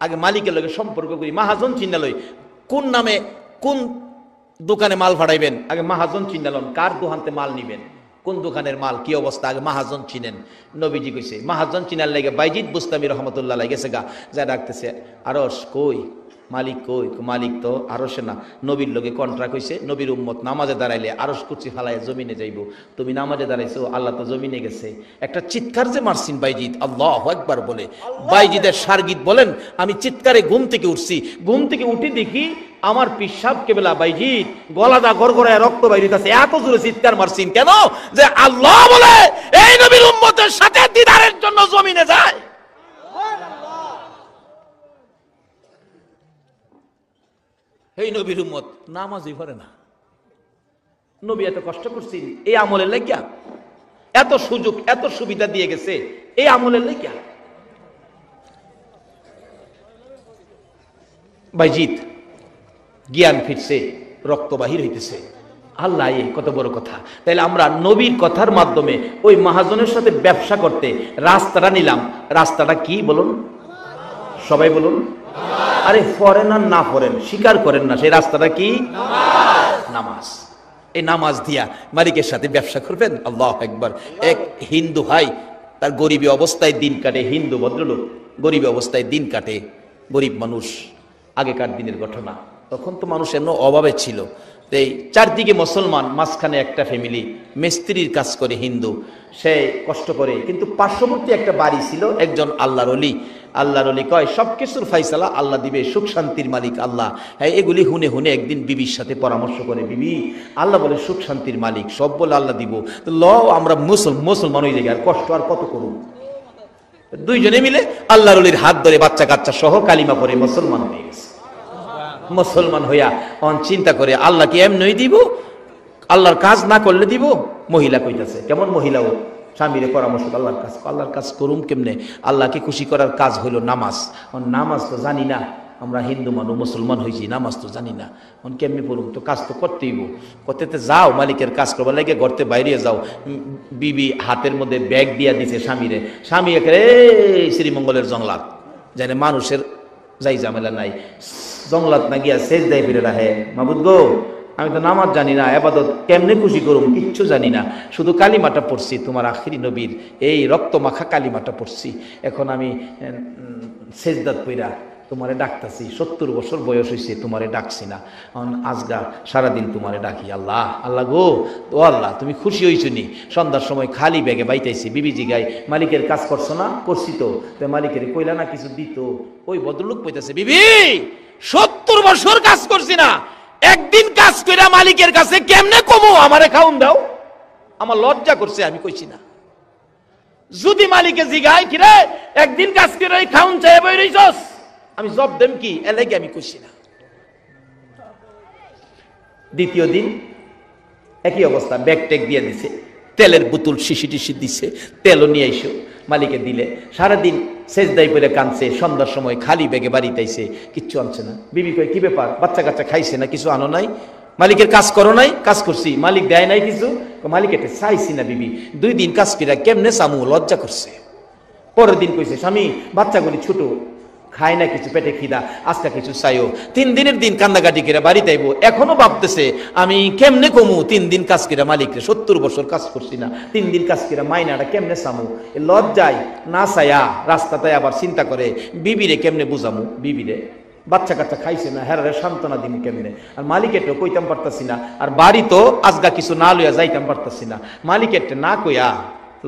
আগে মালিকের লগে সম্পর্ক করি, মাহাজন চিনা লই। কোন নামে কোন দোকানে মাল ভাড়াইবেন, আগে মাহাজন চিনা লন। কার দোকানতে মাল নিবেন, কোন দোকানের মাল, কি অবস্থা, আগে মাহাজন চিনেন। নবীজি কইছে মাহাজন চিনার লাগে বাইজিদ বুস্তামি রহমতুল্লাহ গেছে গা, যা ডাকতেছে আরশ কই, মালিক কই? মালিক তো আরশে না, নবীর লগে কন্ট্রাক্ট হইছে। নবীর উম্মত নামাজে দাঁড়াইলে আরশ কুরসি ফালায় জমিনে যাইব, তুমি নামাজে দাঁড়াইছো, আল্লাহ তো জমিনে গেছে। একটা চিৎকার যে মারছিন বাইজিদ আল্লাহু আকবার বলে, বাইজিদের সারগীত বলেন, আমি চিৎকারে ঘুম থেকে উঠছি, ঘুম থেকে উঠি দেখি আমার পিসাব কেবলা বাইজিদ গলাটা গড়গড়ায় রক্ত বাইরিতেছে। এত জোরে চিৎকার মারছিন কেন? যে আল্লাহ বলে এই নবীর উম্মতের সাথে দিদারের জন্য জমিনে যায়। এই নবীর উম্মত নামাজই পড়ে না। নবী এত কষ্ট করছেন এই আমলের লাগিয়া, এত সুযোগ এত সুবিধা দিয়ে গেছে এই আমলের লাগিয়া। বাইজিদ জ্ঞান ফিরছে, রক্ত বাহির হইতেছে। আল্লাহ কত বড় কথা। তাইলে আমরা নবীর কথার মাধ্যমে ওই মহাজনের সাথে ব্যবসা করতে রাস্তাটা নিলাম। রাস্তাটা কি বলুন? সবাই বলুন। আরে পড়েন আর না পড়েন, স্বীকার করেন না, সেই রাস্তাটা কি? নামাজ। এই নামাজ দিয়া মালিকের সাথে ব্যবসা করবেন। আল্লাহু আকবার। এক হিন্দু ভাই তার গরিবী অবস্থায় দিন কাটে, হিন্দু ভদ্রলোক গরিবী অবস্থায় দিন কাটে, গরিব মানুষ, আগেকার দিনের ঘটনা। তখন তো মানুষ এমন অভাবে ছিল, এই চারদিকে মুসলমান, মাঝখানে একটা ফ্যামিলি মিস্ত্রির কাজ করে হিন্দু, সে কষ্ট করে। কিন্তু পার্শ্ববর্তী একটা বাড়ি ছিল একজন আল্লাহর ওলি। আল্লাহর ওলি কয় সবকিছুর ফাইসালা আল্লাহ দিবে, সুখ শান্তির মালিক আল্লাহ। হ্যাঁ, এগুলি হুনে হুনে একদিন বিবির সাথে পরামর্শ করে, বিবি আল্লাহ বলে সুখ শান্তির মালিক, সব বলে আল্লাহ দিব, ল আমরা মুসলমান হয়ে যাই, আর কষ্ট আর কত করুন। দুইজনে মিলে আল্লাহর ওলির হাত ধরে বাচ্চা কাচ্চা সহ কালিমা পড়ে মুসলমান হয়ে গেছে। মুসলমান হইয়া অন চিন্তা করে আল্লাহ কি এমনি দিব, আল্লাহর কাজ না করলে দিব। মহিলা কইতাছে, কেমন মহিলা? ও স্বামীরে পরামর্শ, আল্লাহর কাজ করুম কেমনে? আল্লাহকে খুশি করার কাজ হইল নামাজ। নামাজ তো জানি না, আমরা হিন্দু মানুষ, মুসলমান হয়েছি, নামাজ তো জানি না, কেমনি পড়ুম, তো কাজ তো করতেইব, করতে যাও মালিকের কাজ করবার লাগে ঘরতে বাইরে যাও। বিবি হাতের মধ্যে ব্যাগ দিয়া দিছে স্বামীরে, স্বামী একেবারে শ্রীমঙ্গলের জংলাত, জানে মানুষের যাই ঝামেলা নাই, জংলাত না গিয়া শেষ দেয় ফিরে রাহে, মাবুদ গো আমি তো নামাজ জানি না, আবাদত কেমনে খুশি করুম কিচ্ছু জানি না, শুধু কালিমাটা পড়ছি, তোমার আখিরি নবীর এই রক্ত মাখা কালিমাটা পড়ছি, এখন আমি সেজদাত পইরা তোমারে ডাকতাছি, 70 বছর বয়স হয়েছে তোমারে ডাকছি না, আজগা সারাদিন তোমারে ডাকি, আল্লাহ আল্লাহ গো, ও আল্লাহ তুমি খুশি হইছো নি? সন্ধ্যার সময় খালি ব্যাগে বাইতাইছি, বিবিজি গাই মালিকের কাজ করছো না? করছি তো, মালিকের কইলা না কিছু দিত? ওই ভদ্রলোক কইতাছে, বিবি 70 বছর কাজ করছি না, একদিন কাজ কইরা মালিকের কাছে কেমনে কমো, আমারে খাউন দাও। আমার লজ্জা করছে, আমি কইছি না। যদি মালিকে জিগায় কিরে একদিন কাজ করে খাউন চাই বই রইছস, আমি জব দেম কি, এলাকি আমি কইছি না। দ্বিতীয় দিন একই অবস্থা, ব্যাগ টেক দিয়ে দিছে, তেলের বোতল শিশি টিশি দিছে, তেলও নিয়ে আইসো, মালিকে দিলে, সারাদিন সেজদাই পরে কানছে, সন্ধ্যার সময় খালি ব্যাগে বাড়িতে আইছে, কিচ্ছু আনছে না। বিবি কয় কি ব্যাপার, বাচ্চা কাচ্চা খাইছে না, কিছু আনো নাই? মালিকের কাজ করো নাই? কাজ করছি, মালিক দেয় নাই কিছু? মালিক এটা চাইছি না বিবি, 2 দিন কাজ করিয়া কেমনে সামু, লজ্জা করছে। পরের দিন কইছে, স্বামী বাচ্চাগুলি ছোট, খায় না কিছু, পেটে খিদা, আজকে কিছু চাইও। 3 দিনের দিন কান্দাকাটি করে বাড়িতে আইবো, এখনো ভাবতেছে আমি কেমনে কমু, 3 দিন কাজ করে মালিকরে, 70 বছর কাজ করছি না, 3 দিন কাজ করে মাইনাটা কেমনে সামু, লজ্জায় না চাইয়া রাস্তাতে আবার চিন্তা করে বিবিরে কেমনে বুঝামু, বিবিরে বাচ্চা কাচ্চা খাইছে না, হেরারে সান্ত্বনা দিন কেমনে, আর মালিকেরটা কইতাম পারতাছি না, আর বাড়ি তো আজগা কিছু না লইয়া যাইতাম পারতাছি না, মালিকেরটা না কইয়া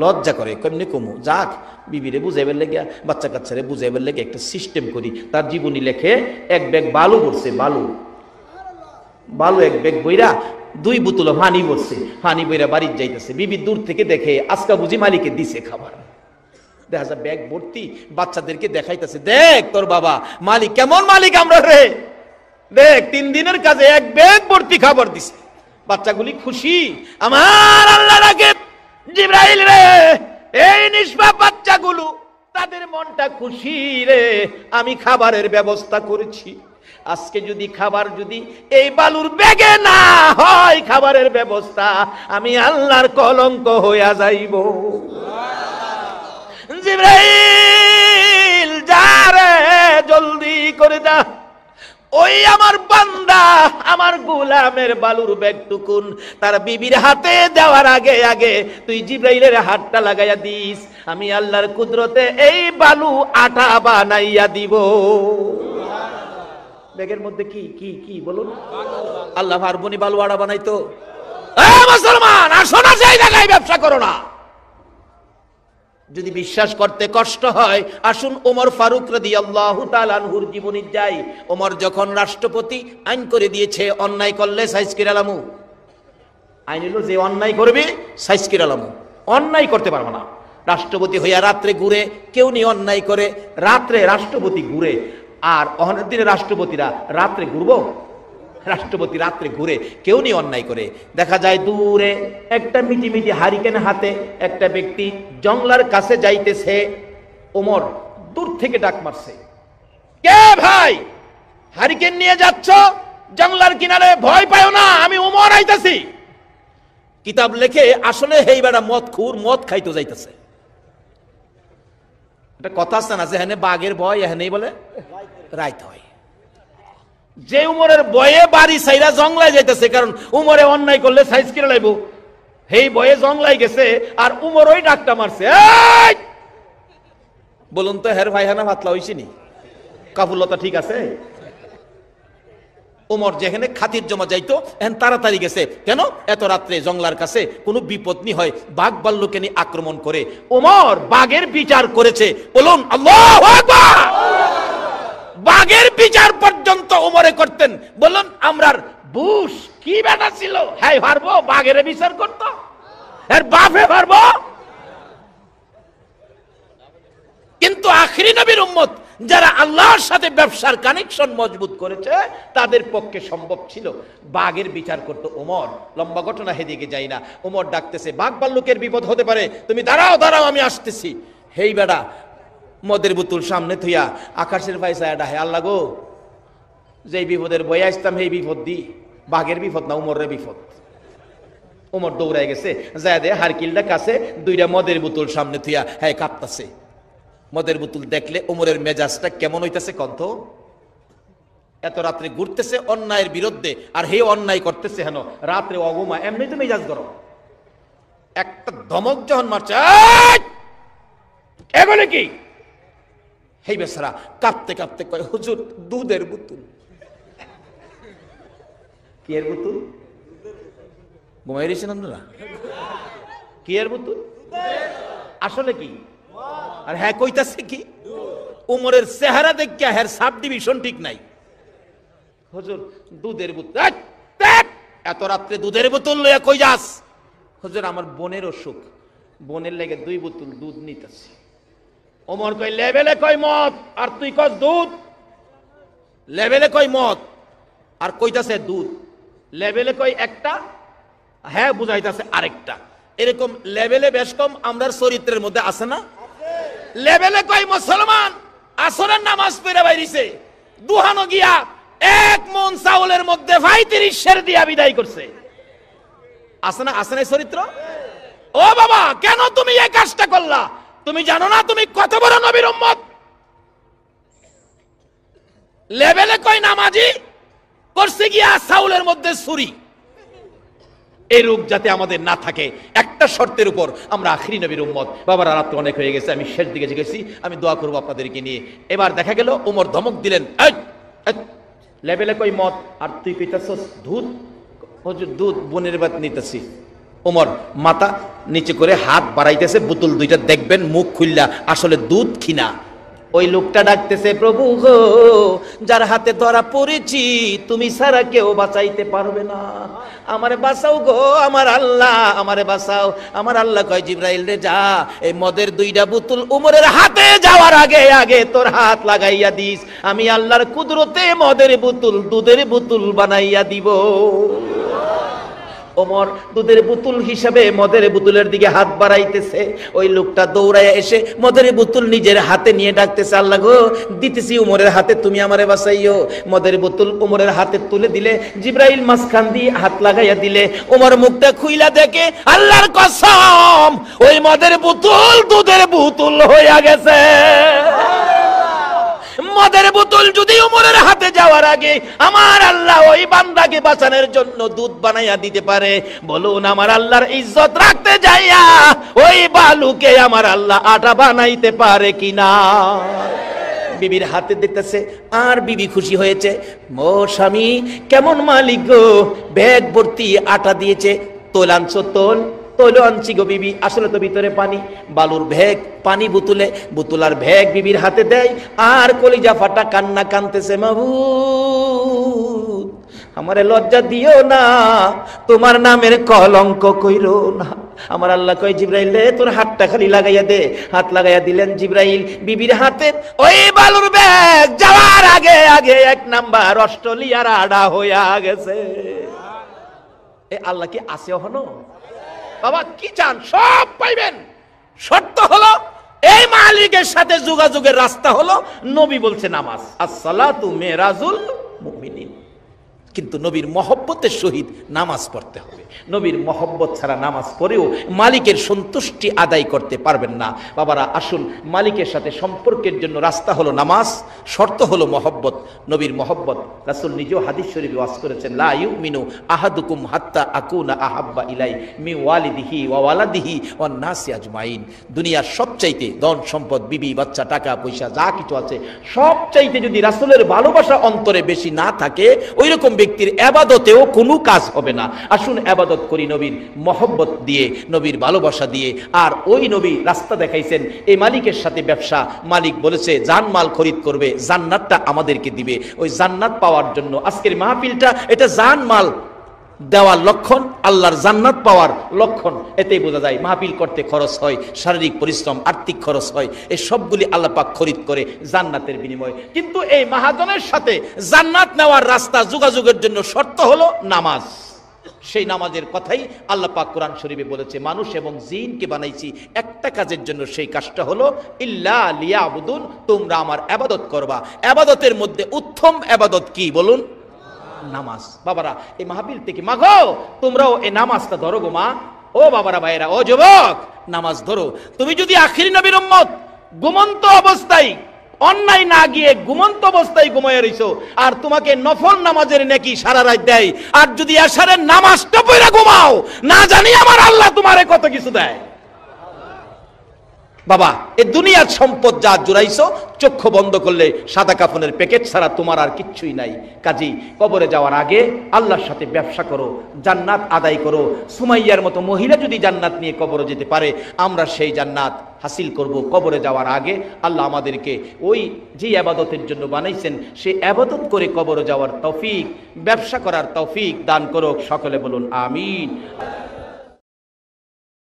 লজ্জা করে, কেমনে কমু, যাক বিবিরে বুঝাইবার লেগে, বাচ্চা কাচ্চারে বুঝাইবার লেগে একটা সিস্টেম করি। তার জীবনী লেখে, 1 ব্যাগ বালু ভরছে, বালু 1 ব্যাগ বইরা 2 বোতল পানি ভরছে, পানি বইরা বাড়ির যাইতেছে, বিবি দূর থেকে দেখে আজকা বুঝি মালিকে দিছে খাবার, দেখা যায় ব্যাগ ভর্তি, বাচ্চাদেরকে দেখাইতেছে, দেখ তোর বাবা মালিক কেমন মালিক আমরা রে, দেখ 3 দিনের কাজে 1 ব্যাগ ভর্তি খাবার দিছে, বাচ্চাগুলি খুশি। আমার আল্লাহ রাগে জিবরাইল রে, এই নিষ্পাপ বাচ্চাগুলো তাদের মনটা খুশি রে, আমি খাবারের ব্যবস্থা করেছি, আজকে যদি খাবার যদি এই বালুর ব্যাগে না হয় খাবারের ব্যবস্থা, আমি আল্লাহর কলঙ্ক হইয়া যাইব। জিবরাইল যা রে, জলদি করে যা, ওই আমার বান্দা আমার গোলামের বালুর ব্যাগটুকুন তার বিবির হাতে দেওয়ার আগে আগে তুই জিবরাইলের হাতটা লাগাইয়া দিস, আমি আল্লাহর কুদরতে এই বালু আটা বানাইয়া দিব। ব্যাগের মধ্যে কি কি কি বলুন, আল্লাহ পারবনি বালু আটা বানাইতো? মুসলমান আসো না, সেই জায়গায় ব্যবসা করো না। যদি বিশ্বাস করতে কষ্ট হয়, আসুন ওমর ফারুক রাদিয়াল্লাহু তাআলা আনহুর জীবনী যাই। ওমর যখন রাষ্ট্রপতি, আইন করে দিয়েছে অন্যায় করলে সাইজ কিরালামু, আইন হলো যে অন্যায় করবে সাইজ কিরালামু, অন্যায় করতে পারবো না। রাষ্ট্রপতি হইয়া রাত্রে ঘুরে, কেউ নি অন্যায় করে, রাত্রে রাষ্ট্রপতি ঘুরে, আর অহনের দিনে রাষ্ট্রপতিরা রাত্রে ঘুরবো? রাষ্ট্রপতি রাত্রে ঘুরে, কেউ নি অন্যায় করে। দেখা যায় দূরে একটা মিটি মিটি হারিকেন হাতে একটা ব্যক্তি জংলার কাছে যাইতেছে, ওমর দূর থেকে ডাক মারছে, কে ভাই হারিকেন নিয়ে যাচ্ছ জংলার কিনারে, ভয় পাও না, আমি ওমর আইতাছি। কিতাব লেখে আসলে হেই বেড়া মদ খুর, মদ খাইতে যাইতেছে। একটা কথা আছে না, যেখানে বাঘের ভয় এখানেই বলে রাইত হয়। যে উমরের বয়ে বাড়ি সাইরা জংলায় যাইতেছে, কারণ উমরে অন্যায় করলে সাইজ কিনে লাইব, হেই বয়ে জংলায় গেছে, আর উমর ওই ডাকটা মারছে, বলুন তো হের ভাইহানা ভাতলা হইছিনি, কাফুলতা ঠিক আছে? উমর যেখানে খাতির জমা যাইতো এখন তাড়াতাড়ি গেছে, কেন? এত রাত্রে জংলার কাছে কোনো বিপদ নি হয়, বাঘ ভাল্লুকে নিয়ে আক্রমণ করে। উমর বাঘের বিচার করেছে, বলুন আল্লাহু আকবার। বাঘের বিচার পর্যন্ত উমরে করতেন। বলুন আমরার বুশ কি বেটা ছিল, হ্যাঁ পারবো বাঘের বিচার করত, এর বাপে পারবো? কিন্তু আখিরি নবীর উম্মত যারা আল্লাহর সাথে ব্যবসার কানেকশন মজবুত করেছে, তাদের পক্ষে সম্ভব ছিল বাঘের বিচার করতে। ওমর, লম্বা ঘটনা হেদিকে যাই না, ওমর ডাকতেছে, বাঘ ভাল্লুকের বিপদ হতে পারে, তুমি দাঁড়াও দাঁড়াও আমি আসতেছি। হেই বেড়া মদের বোতল সামনে থইয়া আকাশের পয়সা ডাহে, আল্লাহ গো যেই বিপদের বয়ে আসতাম সেই বিপদ দি, বাঘের বিপদ না, উমরের বিপদ। উমর দৌড়ায় গেছে, যায় দে হারকিলটা কাছে, দুইটা মদের বোতল সামনে থুইয়া হ্যাঁ কাঁপতাছে। মদের বোতল দেখলে উমরের মেজাজটা কেমন হইতাছে কন্ত। এত রাত্রে ঘুরতেছে অন্যায়ের বিরুদ্ধে, আর হে অন্যায় করতেছে হেন রাত্রে অগমা, এমনি তো মেজাজ গরম। একটা ধমক যখন মারছে, এগুলো কি, হেই বেচারা কাঁপতে কাঁপতে কয়, হুজুর দুধের বোতল। কি এর বোতল? ঘুমাই রয়েছেন আপনারা? কি এর বোতল? আসলে কি? আর হ্যাঁ কইতাছে কি? উমরের চেহারা দেখিয়া হ্যার সাব ডিভিশন ঠিক নাই। হুজুর দুধের বোতল। এত রাত্রে দুধের বোতল লইয়া কই যাস? হুজুর আমার বোনের অসুখ, বোনের লেগে 2 বোতল দুধ নিতেছি। ওমর কই লেভেলে কই মদ, আর তুই কস দুধ। লেভেলে কই মদ আর কইতাছে দুধ, লেভেলে কই একটা, হ্যাঁ বুঝাইতাছে আরেকটা। এরকম লেভেলে বেশ কম আমরার চরিত্রের মধ্যে আছে না? লেভেলে কই মুসলমান আসরের নামাজ পড়ে বাইরিছে, দুহানো গিয়া 1 মণ চাউলের মধ্যে 35 সের দিয়া বিদায় করছে। আছে না? আছে না চরিত্র? ও বাবা, কেন তুমি এই কাজটা করলা? তুমি জানো না তুমি কত বড় নবীর উম্মত? লেভেলে কই নামাজি, করছে গিয়া চাউলের মধ্যে ছুরি। এই রোগ যাতে আমাদের না থাকে, একটা শর্তের উপর, আমরা আখিরি নবীর উম্মত। বাবার রাত অনেক হয়ে গেছে, আমি শেষ দিকে গেছি, আমি দোয়া করবো আপনাদেরকে নিয়ে। এবার দেখা গেল ওমর ধমক দিলেন, লেভেলে কই মদ আর তুই কইতাছস দুধ। হুজুর দুধ বোনের বাত নিতেছি। ওমর মাথা নিচে করে হাত বাড়াইতেছে, বোতল দুইটা দেখবেন মুখ খুললা আসলে দুধ কিনা। ওই লোকটা ডাকতেছে, প্রভু গো, যার হাতে ধরা পড়েছি তুমি ছাড়া কেউ বাঁচাইতে পারবে না, আমারে বাঁচাও গো আমার আল্লাহ, আমারে বাঁচাও। আমার আল্লাহ কয়, জিবরাইল রে যা, এই মদের 2টা বোতল উমরের হাতে যাওয়ার আগে আগে তোর হাত লাগাইয়া দিস, আমি আল্লাহর কুদরতে মদের বোতল দুধের বোতল বানাইয়া দিব। ওমর দুধের বোতল হিসাবে মদের বোতলের দিকে হাত বাড়াইতেছে। ওই লোকটা দৌড়াইয়া এসে মদের বোতল নিজের হাতে নিয়ে ডাকতেছে, আল্লাহ গো দিতেছি উমরের হাতে, তুমি আমারে বাঁচাইও। মদের বোতল উমরের হাতে তুলে দিলে, জিবরাইল মাঝখান দিয়ে হাত লাগাইয়া দিলে, উমর মুখটা খুইলা দেখে, আল্লাহর কসম ওই মদের বোতল দুধের বোতল হইয়া গেছে। মদের বোতল যদি উমরের হাতে যাওয়ার আগে আমার আল্লাহ ওই বান্দাকে বাঁচানোর জন্য দুধ বানাইয়া দিতে পারে, বলুন আমার আল্লাহর ইজ্জত রাখতে যাইয়া ওই বালুকে আমার আল্লাহ আটা বানাইতে পারে কিনা? বিবির হাতে দেখতেছে, আর বিবি খুশি হয়েছে, ও স্বামী কেমন মালিক গো, ব্যাগ ভর্তি আটা দিয়েছে, তোল আনছো তোল। তৈল আনছি গো বিবি, আসলে তো ভিতরে পানি। বালুর ভ্যাগ, পানি বোতলে, বোতলার ভ্যাগ বিবির হাতে দেয়, আর কলিজা ফাটা কান্না কানতেছে, মাবুদ আমারে লজ্জা দিও না, তোমার নামের কলঙ্ক কইরো না। আমার আল্লাহ কয়, জিবরাইল রে তোর হাতটা খালি লাগাইয়া দে। হাত লাগাইয়া দিলেন জিবরাইল, বিবির হাতে ওই বালুর ব্যাগ যাওয়ার আগে আগে 1 নাম্বার অস্ট্রেলিয়ার আড়া হইয়া গেছে। এ আল্লাহ কি আছে হনো? বাবা কি চান সব পাইবেন, শর্ত হলো এই মালিকের সাথে যোগাযোগের রাস্তা হলো নবী বলছে নামাজ, আসসালাতু মেরাজুল মুমিনিন। কিন্তু নবীর মহব্বতের সহিত নামাজ পড়তে হবে। নবীর মহব্বত ছাড়া নামাজ পড়েও মালিকের সন্তুষ্টি আদায় করতে পারবেন না। বাবারা আসুন, মালিকের সাথে সম্পর্কের জন্য রাস্তা হলো নামাজ, শর্ত হলো মহব্বত, নবীর মহব্বত। রাসূল নিজেও হাদিস শরীফে ওয়াজ করেছেন, লা ইউমিনু আহাদুকুম হাত্তা আকুনা আহাব্বা ইলাই মি ওয়ালিদিহি ওয়া ওয়ালাদিহি ওয়ান নাসি আজমাইন। দুনিয়ার সবচাইতে ধন সম্পদ, বিবি বাচ্চা, টাকা পয়সা যা কিছু আছে, সবচাইতে যদি রাসূলের ভালোবাসা অন্তরে বেশি না থাকে, ওই রকম ব্যক্তির ইবাদতেও কোনো কাজ হবে না। আসুন ইবাদত করি নবীর মহব্বত দিয়ে, নবীর ভালোবাসা দিয়ে। আর ওই নবী রাস্তা দেখাইছেন, এই মালিকের সাথে ব্যবসা, মালিক বলেছে জানমাল খরিদ করবে, জান্নাতটা আমাদেরকে দিবে। ওই জান্নাত পাওয়ার জন্য আজকের মাহফিলটা এটা জানমাল দেওয়ার লক্ষণ, আল্লাহর জান্নাত পাওয়ার লক্ষণ। এতেই বোঝা যায় মাহফিল করতে খরচ হয়, শারীরিক পরিশ্রম, আর্থিক খরচ হয়, এই সবগুলি আল্লাহ পাক খরিদ করে জান্নাতের বিনিময়ে। কিন্তু এই মাহাজনের সাথে জান্নাত নেওয়ার রাস্তা, যোগাযোগের জন্য শর্ত হলো নামাজ। সেই নামাজের কথাই আল্লাহ পাক কোরআন শরীফে বলেছে, মানুষ এবং জিনকে বানাইছি একটা কাজের জন্য, সেই কাজটা হলো ইল্লা লিয়াবুদুন, তোমরা আমার ইবাদত করবা। ইবাদতের মধ্যে উত্তম ইবাদত কি বলুন? নামাজ। বাবারা এই মাহফিল থেকে মাগো তোমরাও এই নামাজটা ধরো গো মা, ও বাবারা ভাইরা, ও যুবক নামাজ ধরো। তুমি যদি আখিরি নবীর উম্মত ঘুমন্ত অবস্থায় অন্যায় না গিয়ে ঘুমন্ত অবস্থায় ঘুমায় রইছো, আর তোমাকে নফল নামাজের নেকি সারা রাত দেয়, আর যদি এশারের নামাজটা পড়ে ঘুমাও, না জানি আমার আল্লাহ তোমারে কত কিছু দেয়। বাবা এই দুনিয়ার সম্পদ যা জুড়াইছো, চক্ষু বন্ধ করলে সাদা কাফনের প্যাকেট ছাড়া তোমার আর কিচ্ছুই নাই। কাজী কবরে যাওয়ার আগে আল্লাহর সাথে ব্যবসা করো, জান্নাত আদায় করো। সুমাইয়ার মতো মহিলা যদি জান্নাত নিয়ে কবরে যেতে পারে, আমরা সেই জান্নাত হাসিল করব। কবরে যাওয়ার আগে আল্লাহ আমাদেরকে ওই যে ইবাদতের জন্য বানাইছেন, সে ইবাদত করে কবরে যাওয়ার তৌফিক, ব্যবসা করার তৌফিক দান করুক। সকলে বলুন আমিন।